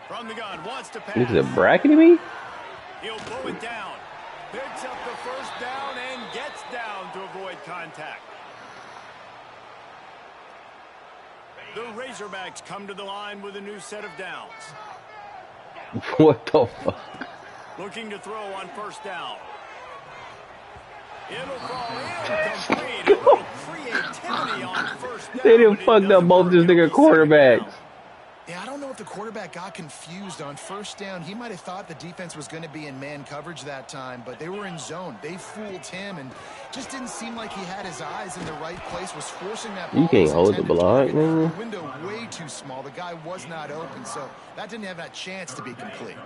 From the gun, wants to pass. This is a bracketing me? He'll blow it down. Picks up the 1st down and gets down to avoid contact. The Razorbacks come to the line with a new set of downs. What the fuck? Looking to throw on 1st down. It'll fall incomplete. A little creativity on 1st down. They done fucked up both this nigga quarterbacks. Yeah, I don't know if the quarterback got confused on 1st down. He might have thought the defense was going to be in man coverage that time, but they were in zone. They fooled him and just didn't seem like he had his eyes in the right place, was forcing that ball. You can't hold the block, man. The window way too small. The guy was not open, so that didn't have that chance to be complete.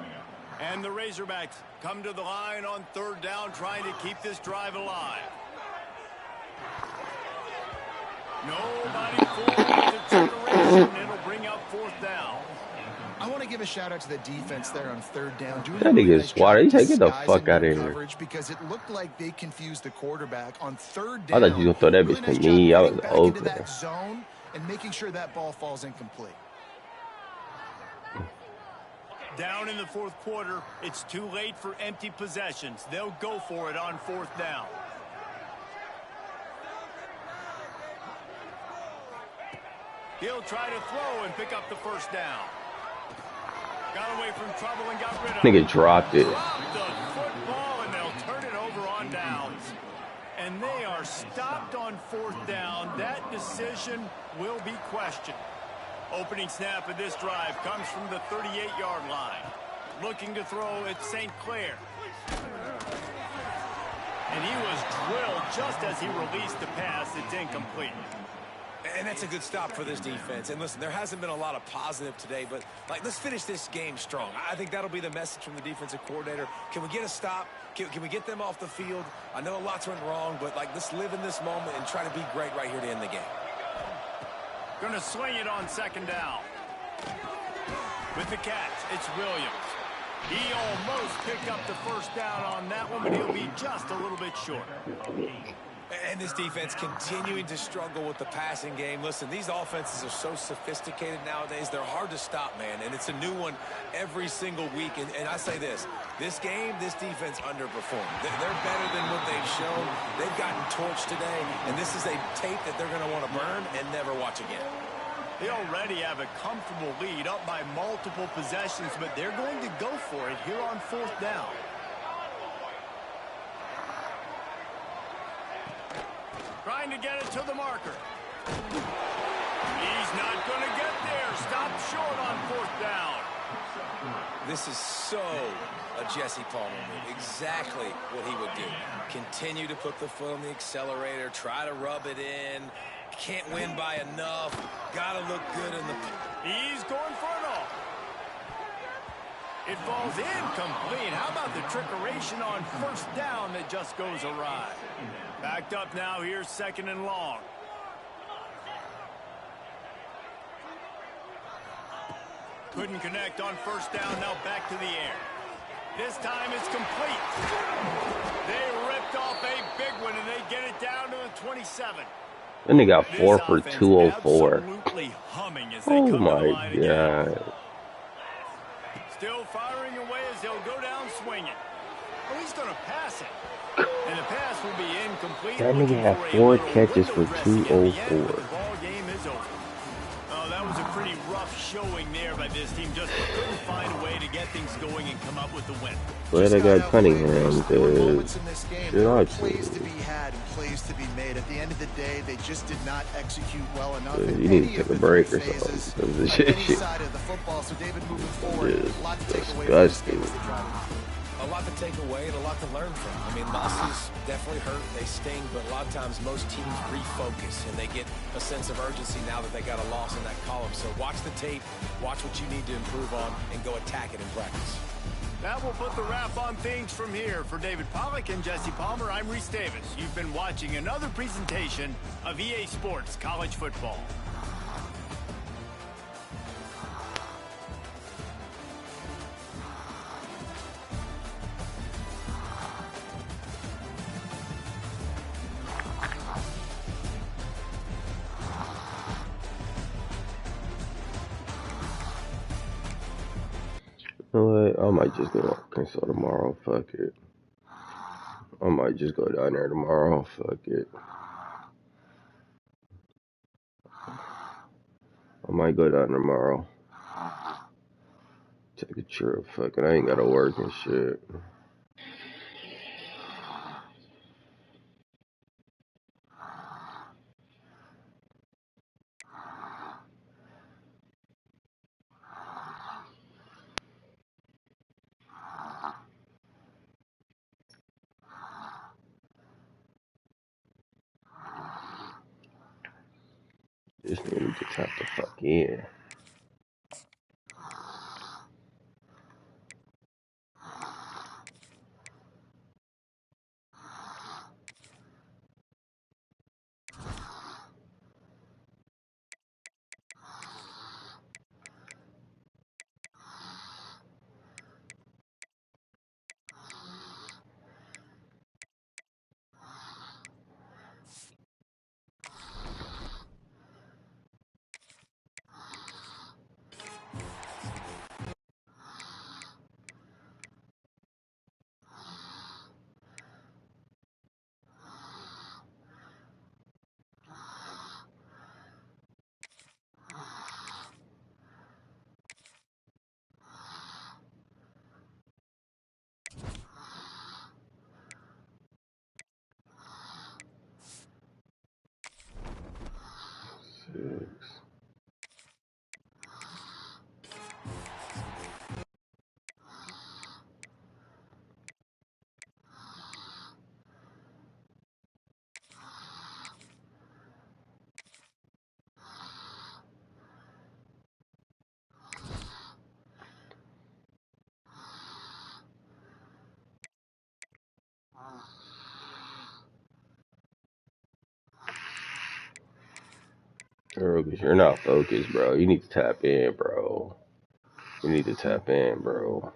And the Razorbacks come to the line on 3rd down, trying to keep this drive alive. Nobody forward to generation. It'll bring up 4th down. I want to give a shout out to the defense there on 3rd down. That nigga is swatted. He's taking the fuck out of here. Because it looked like they confused the quarterback on 3rd down. I thought you was gonna throw that bitch to me. I was over. That zone and making sure that ball falls incomplete. Down in the fourth quarter, it's too late for empty possessions. They'll go for it on fourth down. He'll try to throw and pick up the first down. Got away from trouble and got rid of it. Nigga dropped it. Dropped the football, and they'll turn it over on downs. And they are stopped on fourth down. That decision will be questioned. Opening snap of this drive comes from the 38-yard line. Looking to throw at St. Clair. And he was drilled just as he released the pass. It's incomplete. And that's a good stop for this defense. And listen, there hasn't been a lot of positive today, but let's finish this game strong. I think that'll be the message from the defensive coordinator. Can we get a stop? Can we get them off the field? I know lots went wrong, but let's live in this moment and try to be great right here to end the game. Going to swing it on second down. With the catch, it's Williams. He almost picked up the first down on that one, but he'll be just a little bit short. And this defense continuing to struggle with the passing game. Listen, these offenses are so sophisticated nowadays. They're hard to stop, man. And it's a new one every single week. And I say this game, this defense underperformed. They're better than what they've shown. They've gotten torched today. And this is a tape that they're going to want to burn and never watch again. They already have a comfortable lead up by multiple possessions, but they're going to go for it here on fourth down. Trying to get it to the marker. He's not going to get there. Stopped short on fourth down. This is so a Jesse Palmer move. Exactly what he would do. Continue to put the foot on the accelerator. Try to rub it in. Can't win by enough. Got to look good in the... He's going for it all. It falls incomplete. How about the trickeration on first down that just goes awry? Backed up now here, second and long. Couldn't connect on first down, now back to the air. This time it's complete. They ripped off a big one, and they get it down to the 27. And they got 4 for 204. Absolutely humming as they Oh come my to the line again. god. Still firing away as they'll go down swinging. Oh, he's going to pass it. And the pass will be incomplete. That nigga had 4 catches for 204. The ball game is over. Oh, that was a pretty rough showing there by this team. Just couldn't find a way to get things going and come up with the win. Glad I got Cunningham, because plays to be had and plays to be made. At the end of the day, they just did not execute well enough. you need to take a break or something. Because this shit side of the football. So David, moving forward, is a lot to take away. disgusting. A lot to take away and a lot to learn from. I mean, losses definitely hurt. They sting, but a lot of times most teams refocus and they get a sense of urgency now that they got a loss in that column. So watch the tape, watch what you need to improve on, and go attack it in practice. That will put the wrap on things from here. For David Pollack and Jesse Palmer, I'm Reese Davis. You've been watching another presentation of EA Sports College Football. You know what? I might just go to Arkansas tomorrow. Fuck it. I might just go down there tomorrow. Fuck it. I might go down tomorrow. Take a trip. Fuck it. I ain't gotta work and shit. This nigga just have to fuck in. Bro, because you're not focused, bro. You need to tap in, bro. You need to tap in, bro.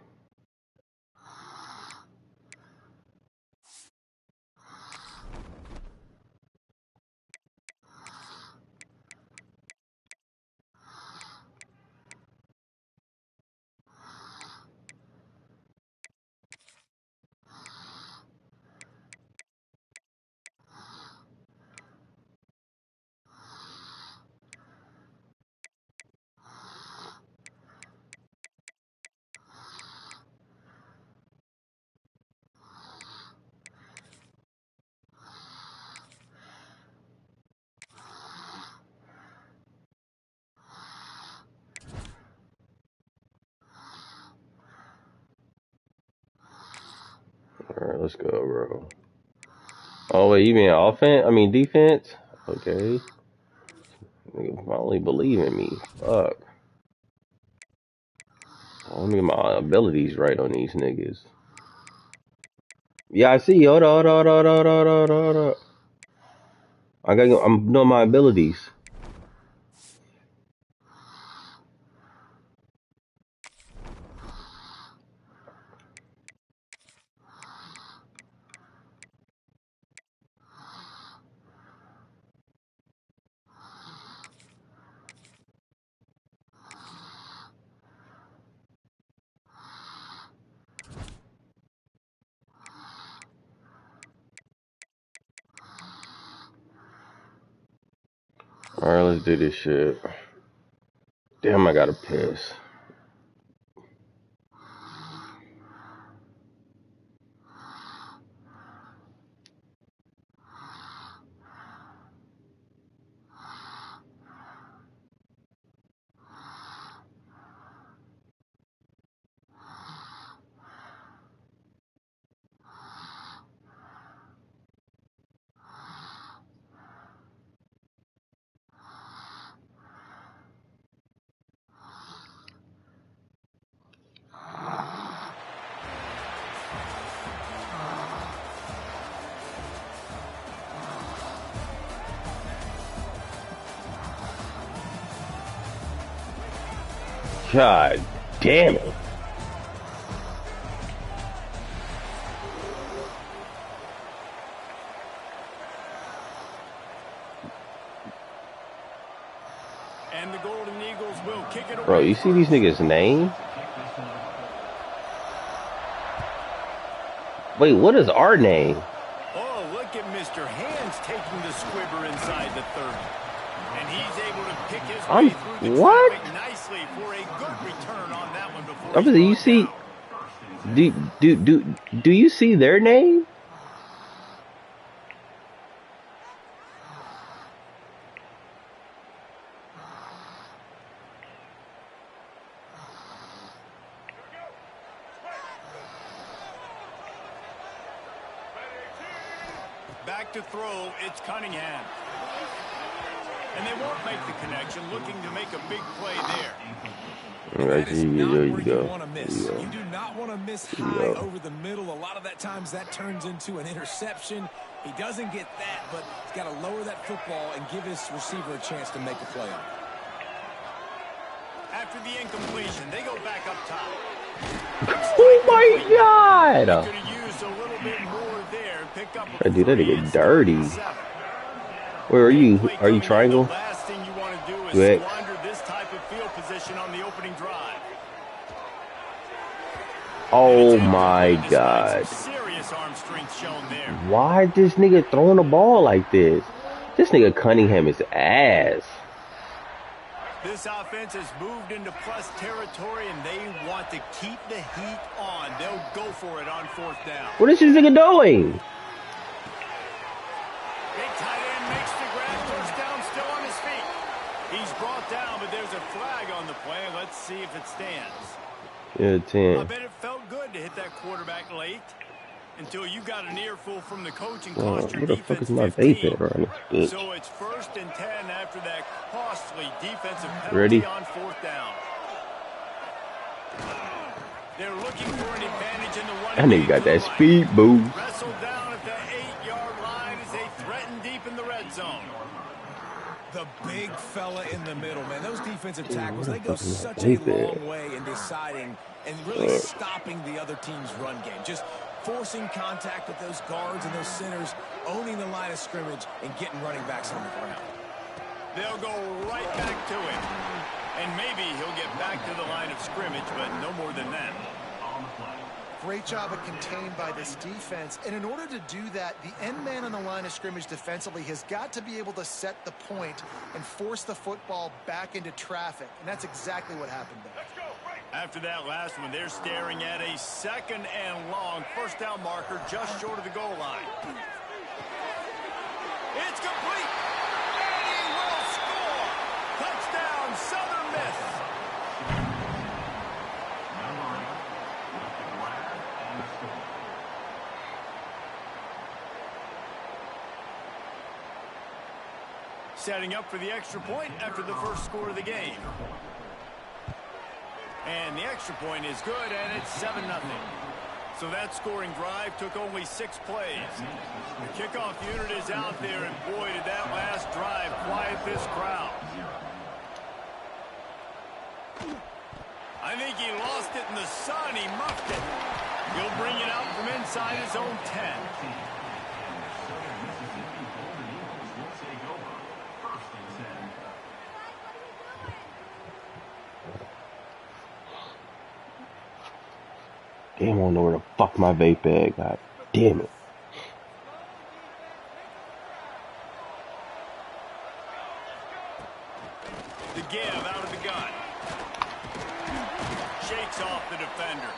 Alright, let's go, bro. Oh, wait, you mean offense? I mean defense? Okay. Nigga finally believe in me. Fuck. Let me get my abilities right on these niggas. Yeah, I see. Hold on, hold on, hold on, hold on, hold on. I'm doing my abilities. Alright, let's do this shit. Damn, I gotta piss. God damn it. And the Golden Eagles will kick it away. Bro, you see these niggas' name? Wait, what is our name? Oh, look at Mr. Hands taking the squibber inside the 30. And he's able to pick his way through the traffic nicely for a good return on that one before you see do you see their name? Back to throw, it's Cunningham. And they won't make the connection, looking to make a big play there. That is not where you want to miss. You do not want to miss high over the middle. A lot of that times that turns into an interception. He doesn't get that, but he's got to lower that football and give his receiver a chance to make a play on it. After the incompletion, they go back up top. Oh my God! Could have used a little bit more there. Pick up Hey, dude, that nigga dirty. Where are you? Are you triangle? The last thing you want to do is Good. squander this type of field position on the opening drive. Oh my God. Serious arm strength shown there. Why is this nigga throwing the ball like this? This nigga Cunningham is ass. This offense has moved into plus territory, and they want to keep the heat on. They'll go for it on fourth down. What is this nigga doing? Big tight end makes the grab. First down, still on his feet. He's brought down, but there's a flag on the play. Let's see if it stands. Yeah, 10. I bet it felt good to hit that quarterback late until you got an earful from the coach and Oh, cost your where the fuck defense is my 15. vape at around this bitch? So it's 1st and 10 after that costly defensive penalty Ready? on fourth down. They're looking for an advantage in the run. That nigga got that speed boost. Wrestled down at the 8-yard line as they threaten deep in the red zone. The big fella in the middle, man. Those defensive tackles, they go such a long way in deciding and really stopping the other team's run game. Just forcing contact with those guards and those centers, owning the line of scrimmage, and getting running backs on the ground. They'll go right back to him. And maybe he'll get back to the line of scrimmage, but no more than that. Great job of contained by this defense. And in order to do that, the end man on the line of scrimmage defensively has got to be able to set the point and force the football back into traffic. And that's exactly what happened there. After that last one, they're staring at a 2nd and long first down marker just short of the goal line. It's complete. And he will score. Touchdown, Southern Miss. Setting up for the extra point after the first score of the game. And the extra point is good, and it's 7-0. So that scoring drive took only 6 plays. The kickoff unit is out there, and boy, did that last drive quiet this crowd. I think he lost it in the sun. He muffed it. He'll bring it out from inside his own 10. Damn, I don't know where the fuck my vape at. God damn it. The give out of the gun. Shakes off the defender.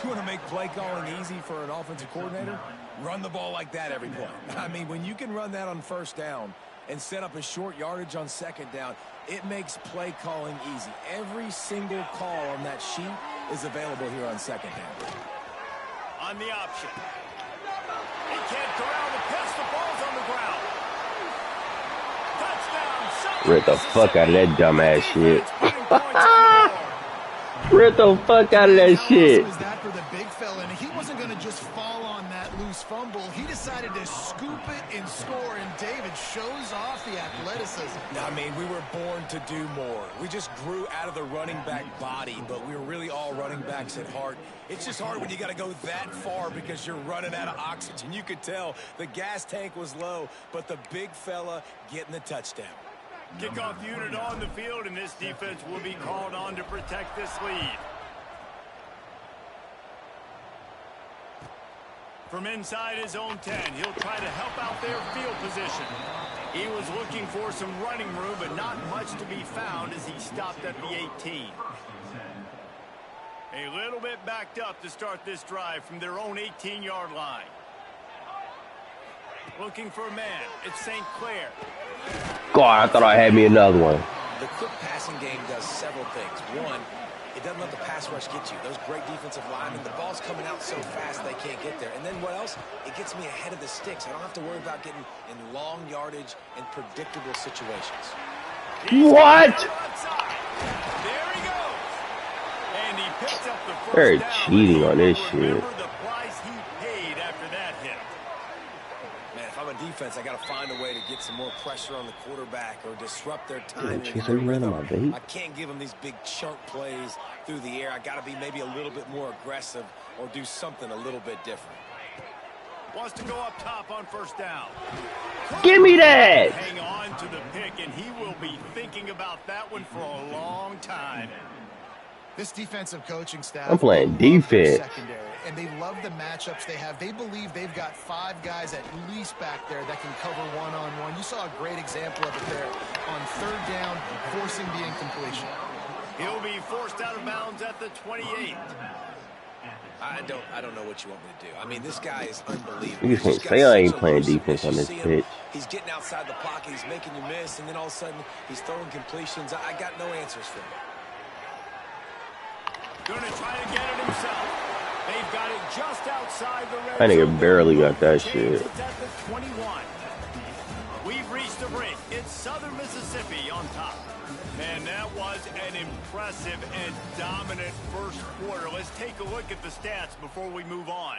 You want to make play calling easy for an offensive coordinator? Run the ball like that every play. I mean, when you can run that on first down and set up a short yardage on second down, it makes play calling easy. Every single call on that sheet is available here on second down. On the option. He can't corral the pass. The ball's on the ground. Touchdown. Rip the fuck out of that dumbass shit. Rip the fuck out of that shit. Was that for the big fella? And he wasn't going to just fall on that loose fumble. He decided to scoop it and score, and David shows off the athleticism. I mean, we were born to do more. We just grew out of the running back body, but we were really all running backs at heart. It's just hard when you got to go that far because you're running out of oxygen. You could tell the gas tank was low, but the big fella getting the touchdown. Kickoff unit on the field, and this defense will be called on to protect this lead. From inside his own 10, he'll try to help out their field position. He was looking for some running room, but not much to be found as he stopped at the 18. A little bit backed up to start this drive from their own 18-yard line. Looking for a man. It's St. Clair. God, I thought I had me another one. The quick passing game does several things. One, it doesn't let the pass rush get you. Those great defensive linemen, the ball's coming out so fast they can't get there. And then what else? It gets me ahead of the sticks. I don't have to worry about getting in long yardage and predictable situations. What? There he goes. And he picks up the first They're down. cheating on this shit. Remember the price he paid after that hit. Man, if I'm a defense, I got to find a way to get some more pressure on the quarterback or disrupt their timing. Chase, are you running my vape? I can't give them these big chunk plays through the air. I got to be maybe a little bit more aggressive or do something a little bit different. Wants to go up top on first down. Give me that! Hang on to the pick, and he will be thinking about that one for a long time. This defensive coaching staff, I'm playing they love their defense. secondary, and they love the matchups they have. They believe they've got 5 guys at least back there that can cover one-on-one. You saw a great example of it there on third down, forcing the incompletion. He'll be forced out of bounds at the 28. I don't know what you want me to do. I mean, this guy is unbelievable. You just He's can't got say I ain't such playing elusiveness. defense on You this see him, pitch. He's getting outside the pocket. He's making you miss, and then all of a sudden he's throwing completions. I got no answers for him. Going to try to get it himself. They've got it just outside the red That nigga zone. barely got that Change shit. It's at the 21. We've reached the break. It's Southern Mississippi on top. Man, that was an impressive and dominant first quarter. Let's take a look at the stats before we move on.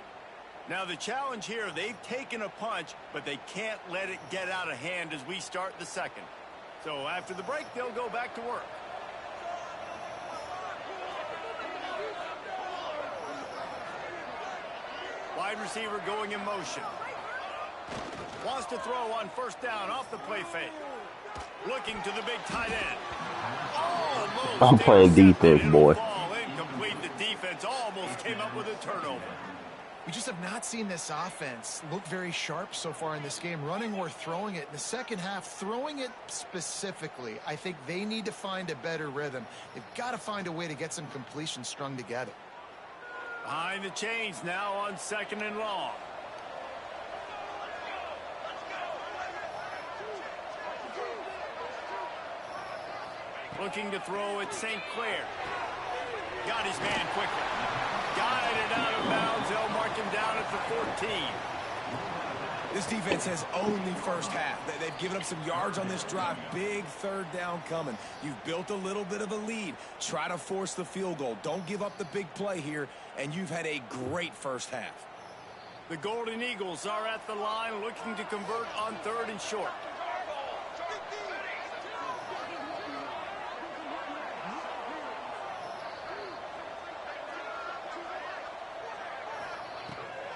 Now, the challenge here, they've taken a punch, but they can't let it get out of hand as we start the second. So after the break, they'll go back to work. Wide receiver going in motion. Wants to throw on first down off the play fake. Looking to the big tight end. I'm playing defense, boy. Incomplete. The defense almost came up with a turnover. We just have not seen this offense look very sharp so far in this game, running or throwing it. In the second half, throwing it specifically, I think they need to find a better rhythm. They've got to find a way to get some completions strung together. Behind the chains now on 2nd and long. Looking to throw at St. Clair. Got his man quickly. Guided out of bounds. They'll mark him down at the 14. This defense has owned the first half. They've given up some yards on this drive. Big third down coming. You've built a little bit of a lead. Try to force the field goal. Don't give up the big play here, and you've had a great first half. The Golden Eagles are at the line looking to convert on 3rd and short.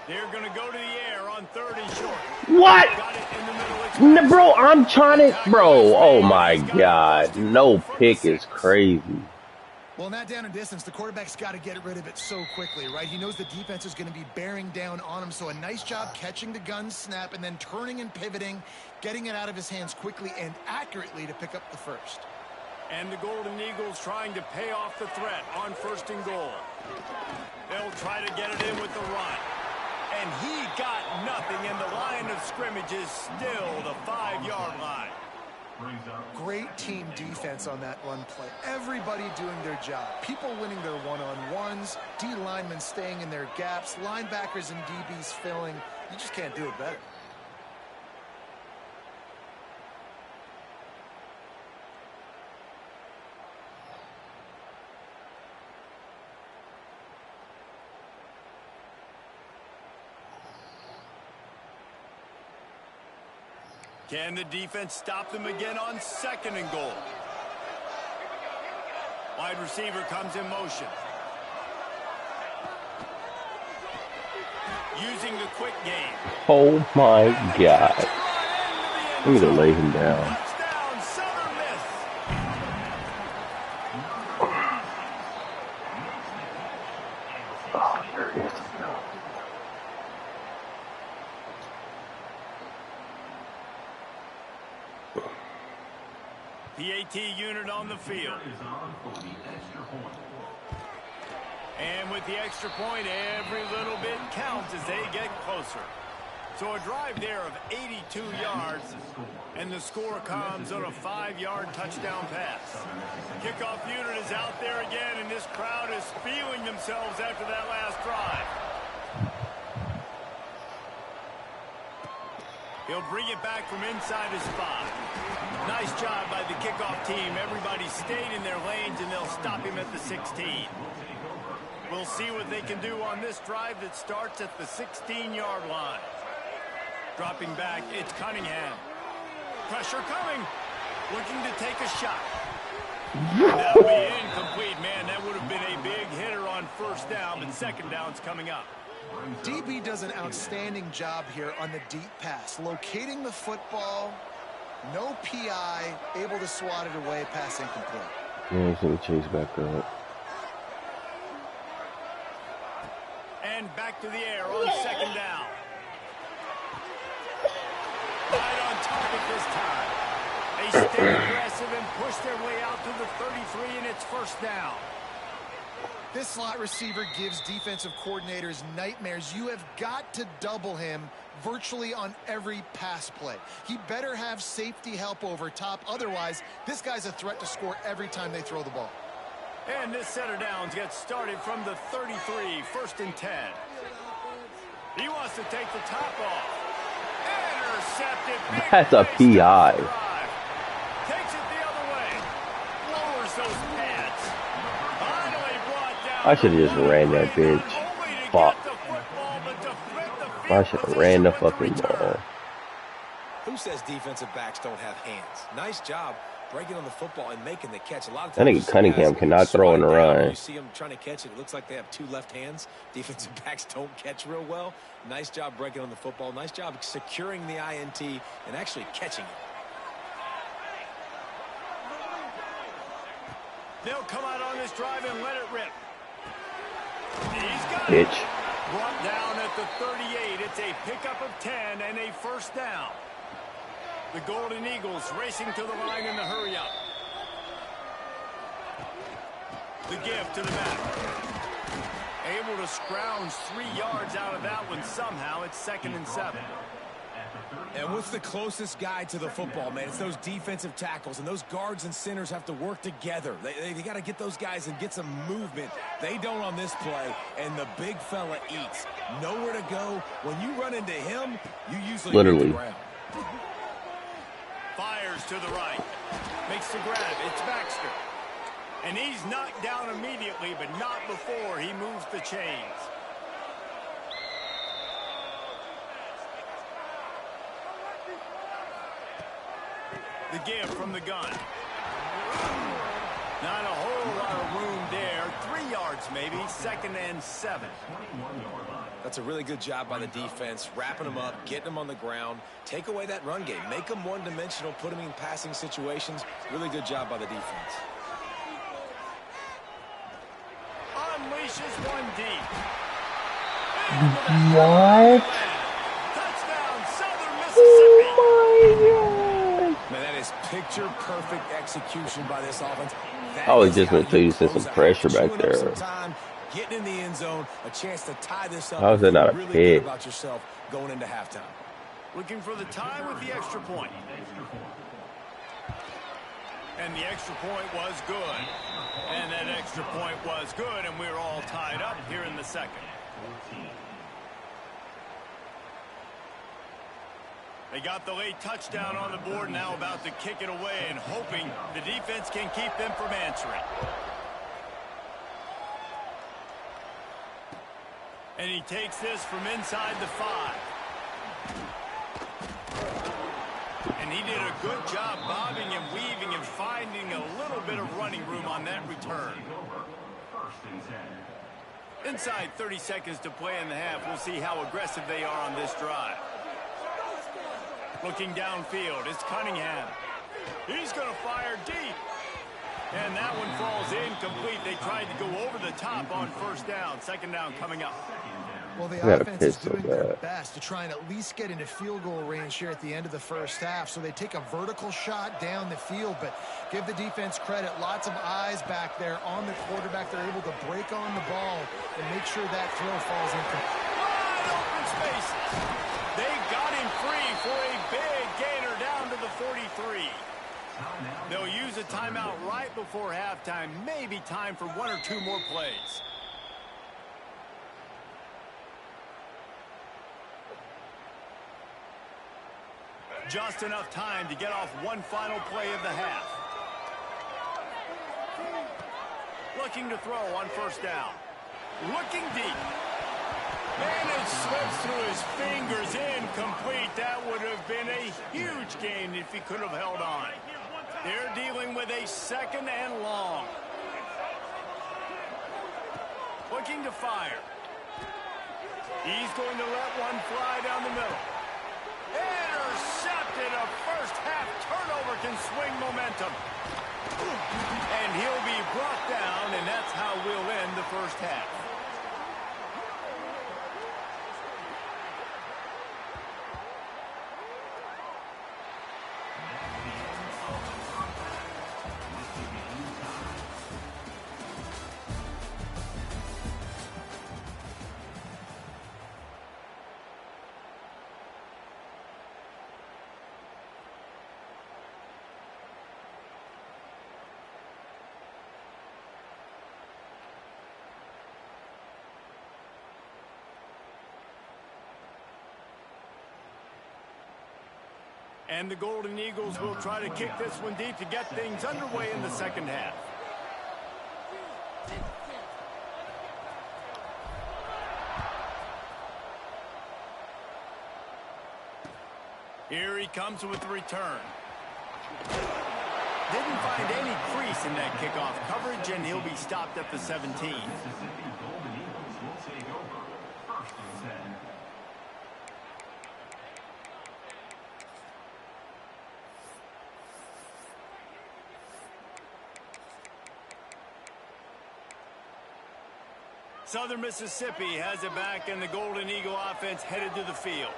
They're going to go to the air on 3rd and short. What? Bro, I'm trying to... Bro, oh my God. No pick is crazy. Well, in that down and distance, the quarterback's got to get rid of it so quickly, right? He knows the defense is going to be bearing down on him, so a nice job catching the gun snap and then turning and pivoting, getting it out of his hands quickly and accurately to pick up the first. And the Golden Eagles trying to pay off the threat on 1st and goal. They'll try to get it in with the run. And he got nothing, and the line of scrimmage is still the 5-yard line. Great team defense on that run play. Everybody doing their job. People winning their one-on-ones, D linemen staying in their gaps, linebackers and DBs filling. You just can't do it better. Can the defense stop them again on 2nd and goal? Wide receiver comes in motion. Using the quick game. Oh my God. I'm going to lay him down. Touchdown, Southern Miss. Oh, there it is. PAT unit on the field. And with the extra point, every little bit counts as they get closer. So a drive there of 82 yards, and the score comes on a 5-yard touchdown pass. Kickoff unit is out there again, and this crowd is feeling themselves after that last drive. He'll bring it back from inside his spot. Nice job by the kickoff team. Everybody stayed in their lanes, and they'll stop him at the 16. We'll see what they can do on this drive that starts at the 16-yard line. Dropping back, it's Cunningham. Pressure coming. Looking to take a shot. That'll be incomplete, man. That would have been a big hitter on 1st down, but 2nd down's coming up. DB does an outstanding job here on the deep pass, locating the football, no PI, able to swat it away, pass incomplete. Yeah, he's going to chase back up. And back to the air on 2nd down. Right on target this time. They stay aggressive and push their way out to the 33, and it's 1st down. This slot receiver gives defensive coordinators nightmares. You have got to double him virtually on every pass play. He better have safety help over top. Otherwise, this guy's a threat to score every time they throw the ball. And this set of downs gets started from the 33, 1st and 10. He wants to take the top off. Intercepted. That's a PI. Takes it the other way. Lowers those pads. Finally brought down. I should have just ran that bitch. Fuck. I should have ran the fucking ball. Who says defensive backs don't have hands? Nice job breaking on the football and making the catch. A lot of I times think Cunningham cannot throw in the run. You see him trying to catch it. It looks like they have two left hands. Defensive backs don't catch real well. Nice job breaking on the football. Nice job securing the INT and actually catching it. They'll come out on this drive and let it rip. He's got it. Brought down at the 38. It's a pickup of 10 and a first down. The Golden Eagles racing to the line in the hurry-up. The give to the back. Able to scrounge 3 yards out of that one somehow. It's 2nd and 7. And what's the closest guy to the football, man? It's those defensive tackles, and those guards and centers have to work together. They got to get those guys and get some movement. They don't on this play, and the big fella eats. Nowhere to go. When you run into him, you usually literally hit the ground. Fires to the right. Makes the grab. It's Baxter. And he's knocked down immediately, but not before he moves the chains. The give from the gun. Not a whole lot of room there. 3 yards maybe. 2nd and 7. That's a really good job by the defense, wrapping them up, getting them on the ground. Take away that run game. Make them one-dimensional, put them in passing situations. Really good job by the defense. Unleashes one deep. What? Touchdown, Southern Mississippi. Oh my Man, that is picture-perfect execution by this offense. I was just going to tell you some pressure back there. Getting in the end zone, a chance to tie this up. How is that not a really pick? Good about yourself going into halftime. Looking for the tie with the extra point. And the extra point was good. And that extra point was good, and we're all tied up here in the second. They got the late touchdown on the board, now about to kick it away and hoping the defense can keep them from answering. And he takes this from inside the 5. And he did a good job bobbing and weaving and finding a little bit of running room on that return. Inside 30 seconds to play in the half. We'll see how aggressive they are on this drive. Looking downfield, it's Cunningham. He's going to fire deep. And that one falls incomplete. They tried to go over the top on first down. 2nd down coming up. Well, the offense is doing their best to try and at least get into field goal range here at the end of the first half. So they take a vertical shot down the field, but give the defense credit. Lots of eyes back there on the quarterback. They're able to break on the ball and make sure that throw falls incomplete. Wide open spaces. They got him free for a big gainer down to the 43. They'll use a timeout right before halftime. Maybe time for 1 or 2 more plays. Just enough time to get off one final play of the half. Looking to throw on first down. Looking deep. And it slips through his fingers, incomplete. That would have been a huge gain if he could have held on. They're dealing with a 2nd and long. Looking to fire. He's going to let one fly down the middle. Intercepted. A first half turnover can swing momentum. And he'll be brought down, and that's how we'll end the first half. And the Golden Eagles will try to kick this one deep to get things underway in the second half. Here he comes with the return. Didn't find any crease in that kickoff coverage, and he'll be stopped at the 17. Southern Mississippi has it back, and the Golden Eagle offense headed to the field.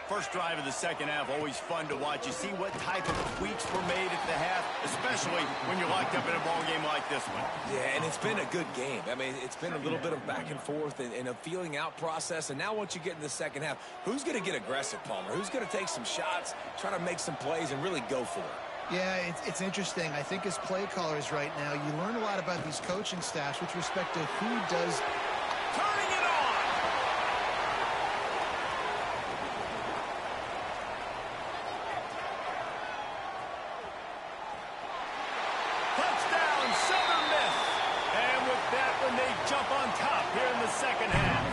First drive of the second half, always fun to watch. You see what type of tweaks were made at the half, especially when you're locked up in a ball game like this one. Yeah, and it's been a good game. I mean, it's been a little bit of back and forth and a feeling out process. And now once you get in the second half, who's going to get aggressive, Palmer? Who's going to take some shots, try to make some plays, and really go for it? Yeah, it's interesting. I think as play callers right now, you learn a lot about these coaching staffs with respect to who does. Turning it on! Touchdown, Southern Miss! And with that one, they jump on top here in the second half.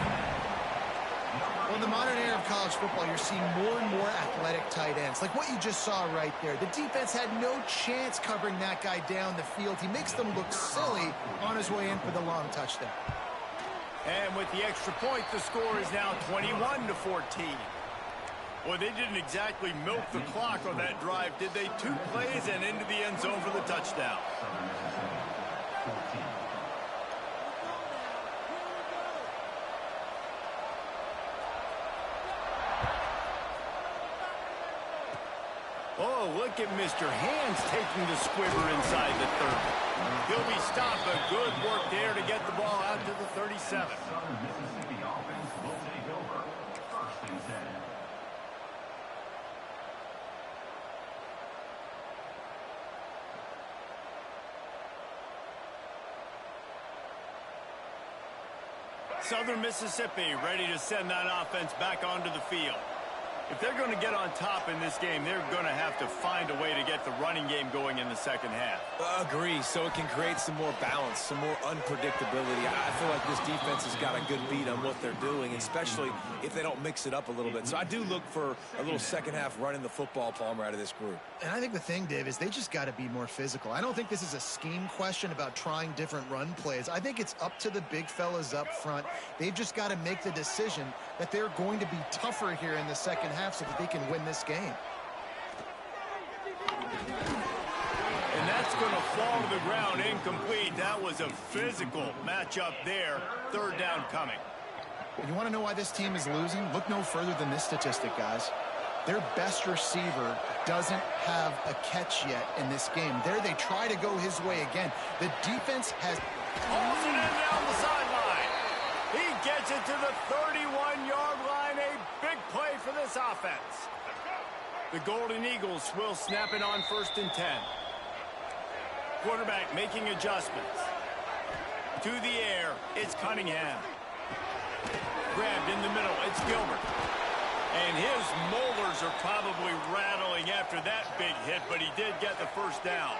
Well, in the modern era of college football, you're seeing more and more athletic tight ends. Like what you just saw right there. The defense had no chance covering that guy down the field. He makes them look silly on his way in for the long touchdown. And with the extra point, the score is now 21-14. Well, they didn't exactly milk the clock on that drive, did they? 2 plays and into the end zone for the touchdown. Oh, look at Mr. Hands taking the squibber inside the 30. He'll be stopped, but good work there to get the ball out to the 37. Southern Mississippi ready to send that offense back onto the field. If they're going to get on top in this game, they're going to have to find a way to get the running game going in the second half. Agree, so it can create some more balance, some more unpredictability. I feel like this defense has got a good beat on what they're doing, especially if they don't mix it up a little bit. So I do look for a little second half running the football, Palmer, out of this group. And I think the thing, Dave, is they just got to be more physical. I don't think this is a scheme question about trying different run plays. I think it's up to the big fellas up front. They've just got to make the decision that they're going to be tougher here in the second half so that they can win this game. And that's going to fall to the ground incomplete. That was a physical matchup there. Third down coming. You want to know why this team is losing? Look no further than this statistic, guys. Their best receiver doesn't have a catch yet in this game. There they try to go his way again. The defense has... Hauls it in down the sideline. He gets it to the 31-yard line. A big play for this offense. The Golden Eagles will snap it on 1st and 10. Quarterback making adjustments. To the air, it's Cunningham. Grabbed in the middle, it's Gilbert. And his molars are probably rattling after that big hit, but he did get the first down.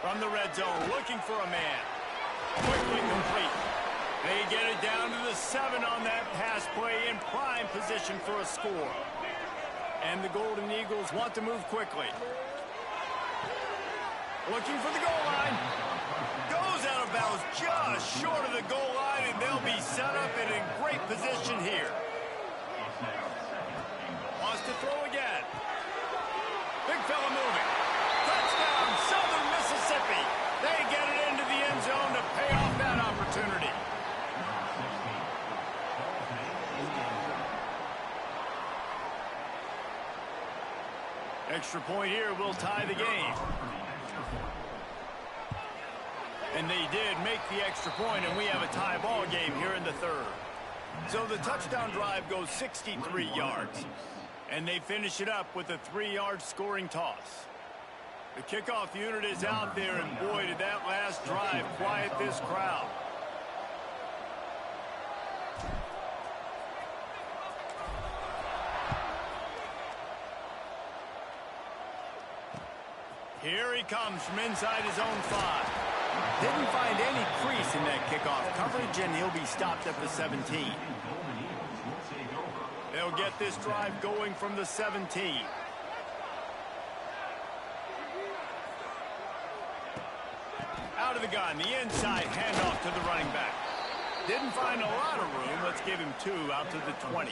From the red zone, looking for a man. Quickly complete. They get it down to the 7 on that pass play, in prime position for a score. And the Golden Eagles want to move quickly. Looking for the goal line. Goes out of bounds just short of the goal line, and they'll be set up and in great position here. Wants to throw again. Big fella moving. Touchdown, Southern Mississippi. They get it into the end zone to pay off that opportunity. Extra point here will tie the game. And they did make the extra point, and we have a tie ball game here in the third. So the touchdown drive goes 63 yards. And they finish it up with a 3-yard scoring toss. The kickoff unit is out there, and boy, did that last drive quiet this crowd. Here he comes from inside his own 5. Didn't find any crease in that kickoff coverage, and he'll be stopped at the 17. They'll get this drive going from the 17. out of the gun. The inside handoff to the running back. Didn't find a lot of room. Let's give him 2 out to the 20.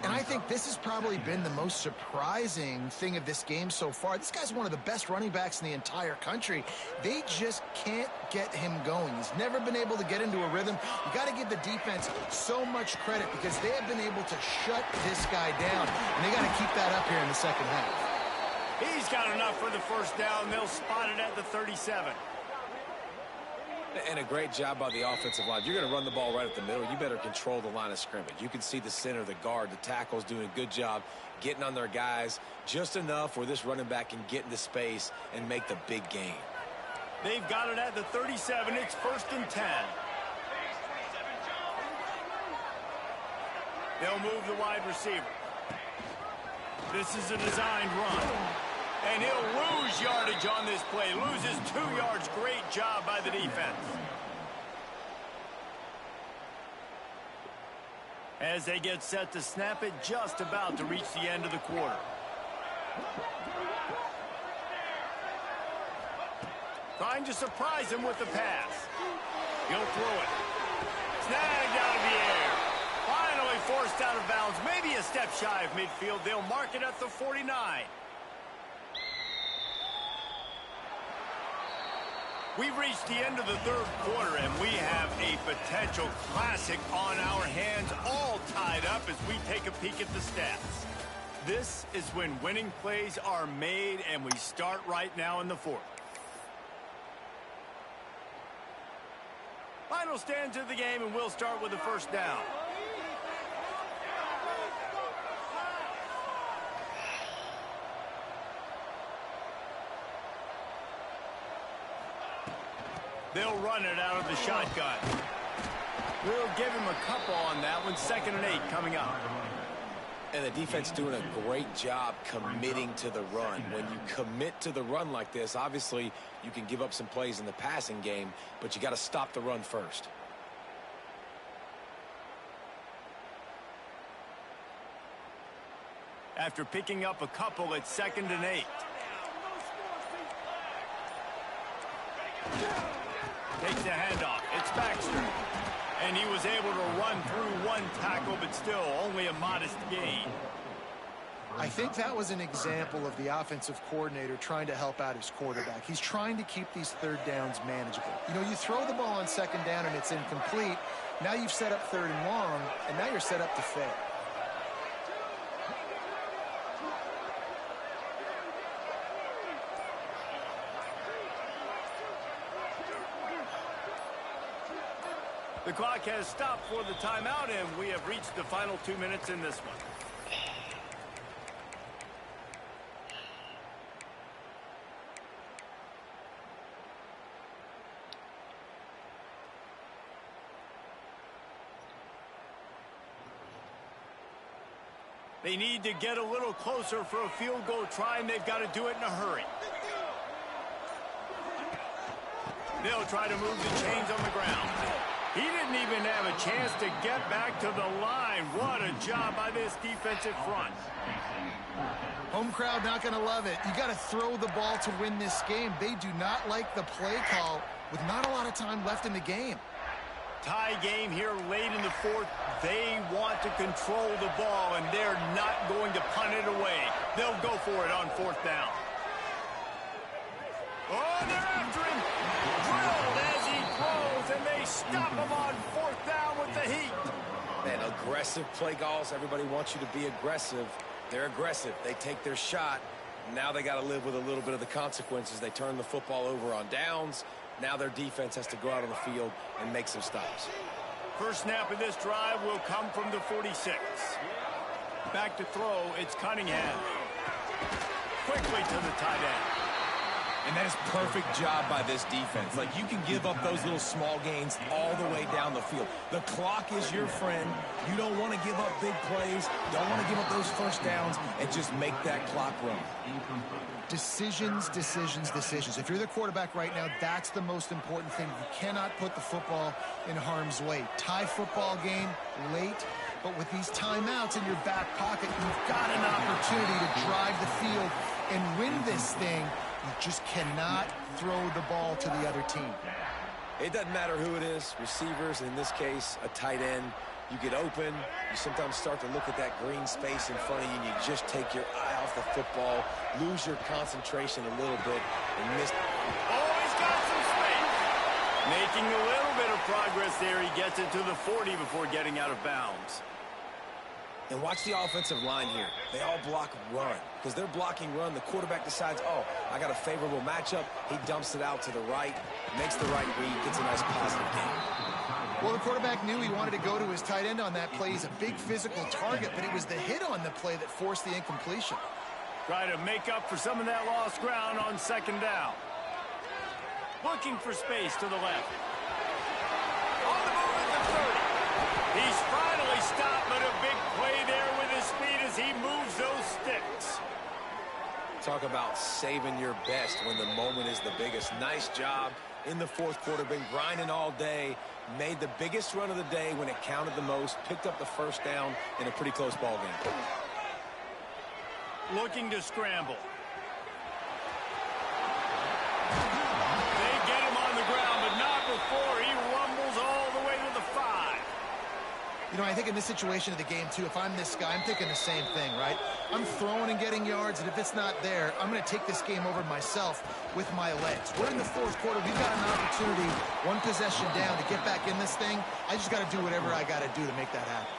And I think this has probably been the most surprising thing of this game so far. This guy's one of the best running backs in the entire country. They just can't get him going. He's never been able to get into a rhythm. You got to give the defense so much credit because they have been able to shut this guy down. And they got to keep that up here in the second half. He's got enough for the first down. They'll spot it at the 37. And a great job by the offensive line. You're going to run the ball right at the middle. You better control the line of scrimmage. You can see the center, the guard, the tackles doing a good job getting on their guys just enough where this running back can get into space and make the big gain. They've got it at the 37. It's 1st and 10. They'll move the wide receiver. This is a designed run. And he'll lose yardage on this play. Loses 2 yards. Great job by the defense. As they get set to snap it, just about to reach the end of the quarter. Trying to surprise him with the pass. He'll throw it. Snagged out of the air. Finally forced out of bounds. Maybe a step shy of midfield. They'll mark it at the 49. We've reached the end of the 3rd quarter, and we have a potential classic on our hands, all tied up as we take a peek at the stats. This is when winning plays are made, and we start right now in the 4th. Final stands of the game, and we'll start with the first down. They'll run it out of the shotgun. We'll give him a couple on that one. 2nd and 8 coming up. And the defense doing a great job committing to the run. When you commit to the run like this, obviously you can give up some plays in the passing game, but you got to stop the run first. After picking up a couple, it's 2nd and 8. Takes the handoff. It's Baxter. And he was able to run through 1 tackle, but still only a modest gain. I think that was an example of the offensive coordinator trying to help out his quarterback. He's trying to keep these 3rd downs manageable. You know, you throw the ball on 2nd down and it's incomplete. Now you've set up 3rd and long, and now you're set up to fail. The clock has stopped for the timeout, and we have reached the final 2 minutes in this one. They need to get a little closer for a field goal try, and they've got to do it in a hurry. They'll try to move the chains on the ground. He didn't even have a chance to get back to the line. What a job by this defensive front. Home crowd not going to love it. You got to throw the ball to win this game. They do not like the play call with not a lot of time left in the game. Tie game here late in the 4th. They want to control the ball, and they're not going to punt it away. They'll go for it on 4th down. Oh, they're after him. Drilled as he throws, and they stop him on 4th down with the heat. Man, aggressive play calls. Everybody wants you to be aggressive. They're aggressive. They take their shot. Now they got to live with a little bit of the consequences. They turn the football over on downs. Now their defense has to go out on the field and make some stops. First snap of this drive will come from the 46. Back to throw, it's Cunningham. Quickly to the tight end. And that is perfect job by this defense. Like, you can give up those little small gains all the way down the field. The clock is your friend. You don't want to give up big plays. Don't want to give up those first downs and just make that clock run. Decisions, decisions, decisions. If you're the quarterback right now, that's the most important thing. You cannot put the football in harm's way. Tie football game late, but with these timeouts in your back pocket, you've got an opportunity to drive the field and win this thing You just cannot throw the ball to the other team. It doesn't matter who it is, receivers, in this case, a tight end. You get open, you sometimes start to look at that green space in front of you, and you just take your eye off the football, lose your concentration a little bit, and miss. Oh, he's got some space. Making a little bit of progress there. He gets it to the 40 before getting out of bounds. And watch the offensive line here. They all block run. Because they're blocking run, the quarterback decides, oh, I got a favorable matchup. He dumps it out to the right, makes the right read, gets a nice positive gain. Well, the quarterback knew he wanted to go to his tight end on that play. He's a big physical target, but it was the hit on the play that forced the incompletion. Try to make up for some of that lost ground on second down. Looking for space to the left. On the move at the 30. He's finally stopped, but a big play there with his speed as he moves those sticks. Talk about saving your best when the moment is the biggest. Nice job in the fourth quarter. Been grinding all day. Made the biggest run of the day when it counted the most. Picked up the first down in a pretty close ball game. Looking to scramble. They get him on the ground, but not before he rumbles all the way to the 5. You know, I think in this situation of the game, too, if I'm this guy, I'm thinking the same thing, right? I'm throwing and getting yards, and if it's not there, I'm going to take this game over myself with my legs. We're in the fourth quarter. We've got an opportunity, one possession down, to get back in this thing. I just got to do whatever I got to do to make that happen.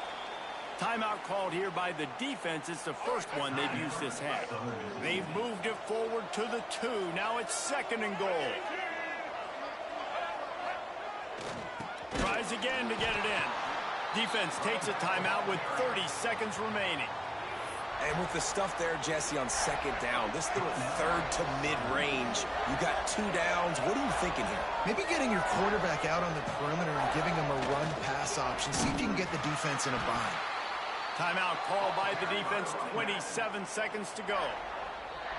Timeout called here by the defense. It's the first one they've used this half. They've moved it forward to the 2. Now it's second and goal. Tries again to get it in. Defense takes a timeout with 30 seconds remaining. And with the stuff there, Jesse, on second down, this little third to mid-range, you got 2 downs. What are you thinking here? Maybe getting your quarterback out on the perimeter and giving him a run-pass option. See if you can get the defense in a bind. Timeout called by the defense, 27 seconds to go.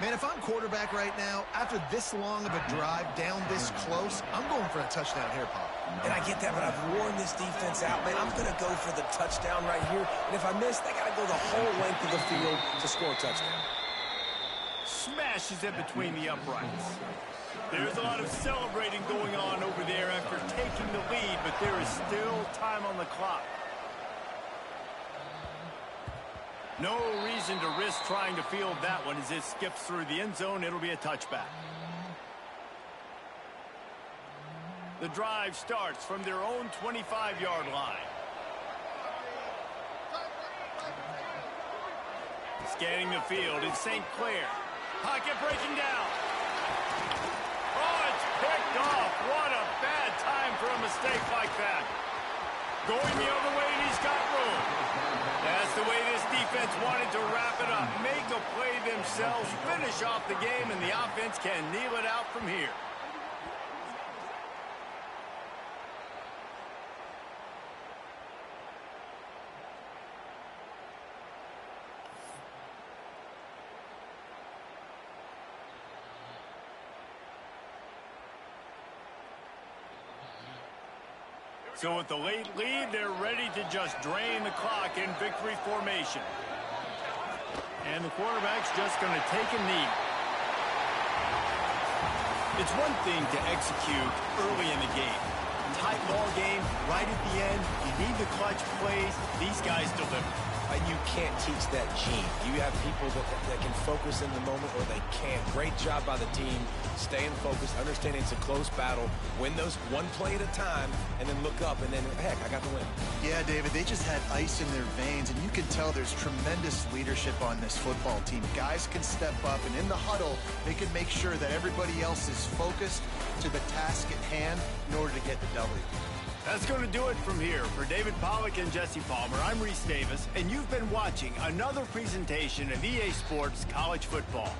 Man, if I'm quarterback right now, after this long of a drive down this close, I'm going for a touchdown here, Pop. And I get that, but I've worn this defense out, man. I'm going to go for the touchdown right here. And if I miss, they got to go the whole length of the field to score a touchdown. Smashes it between the uprights. There's a lot of celebrating going on over there after taking the lead, but there is still time on the clock. No reason to risk trying to field that one as it skips through the end zone. It'll be a touchback. The drive starts from their own 25-yard line. Scanning the field, it's St. Clair. Pocket breaking down. Oh, it's picked off. What a bad time for a mistake like that. Going the other way, and he's got room. That's the way this defense wanted to wrap it up. Make a play themselves, finish off the game, and the offense can kneel it out from here. So with the late lead, they're ready to just drain the clock in victory formation. And the quarterback's just going to take a knee. It's one thing to execute early in the game. Tight ball game, right at the end, you need the clutch plays. These guys deliver. And you can't teach that gene. You have people that can focus in the moment or they can't. Great job by the team, staying focused, understanding it's a close battle, win those one play at a time, and then look up, and then, heck, I got the win. Yeah, David, they just had ice in their veins, and you can tell there's tremendous leadership on this football team. Guys can step up, and in the huddle, they can make sure that everybody else is focused to the task at hand in order to get the W. That's going to do it from here. For David Pollack and Jesse Palmer, I'm Reese Davis, and you've been watching another presentation of EA Sports College Football.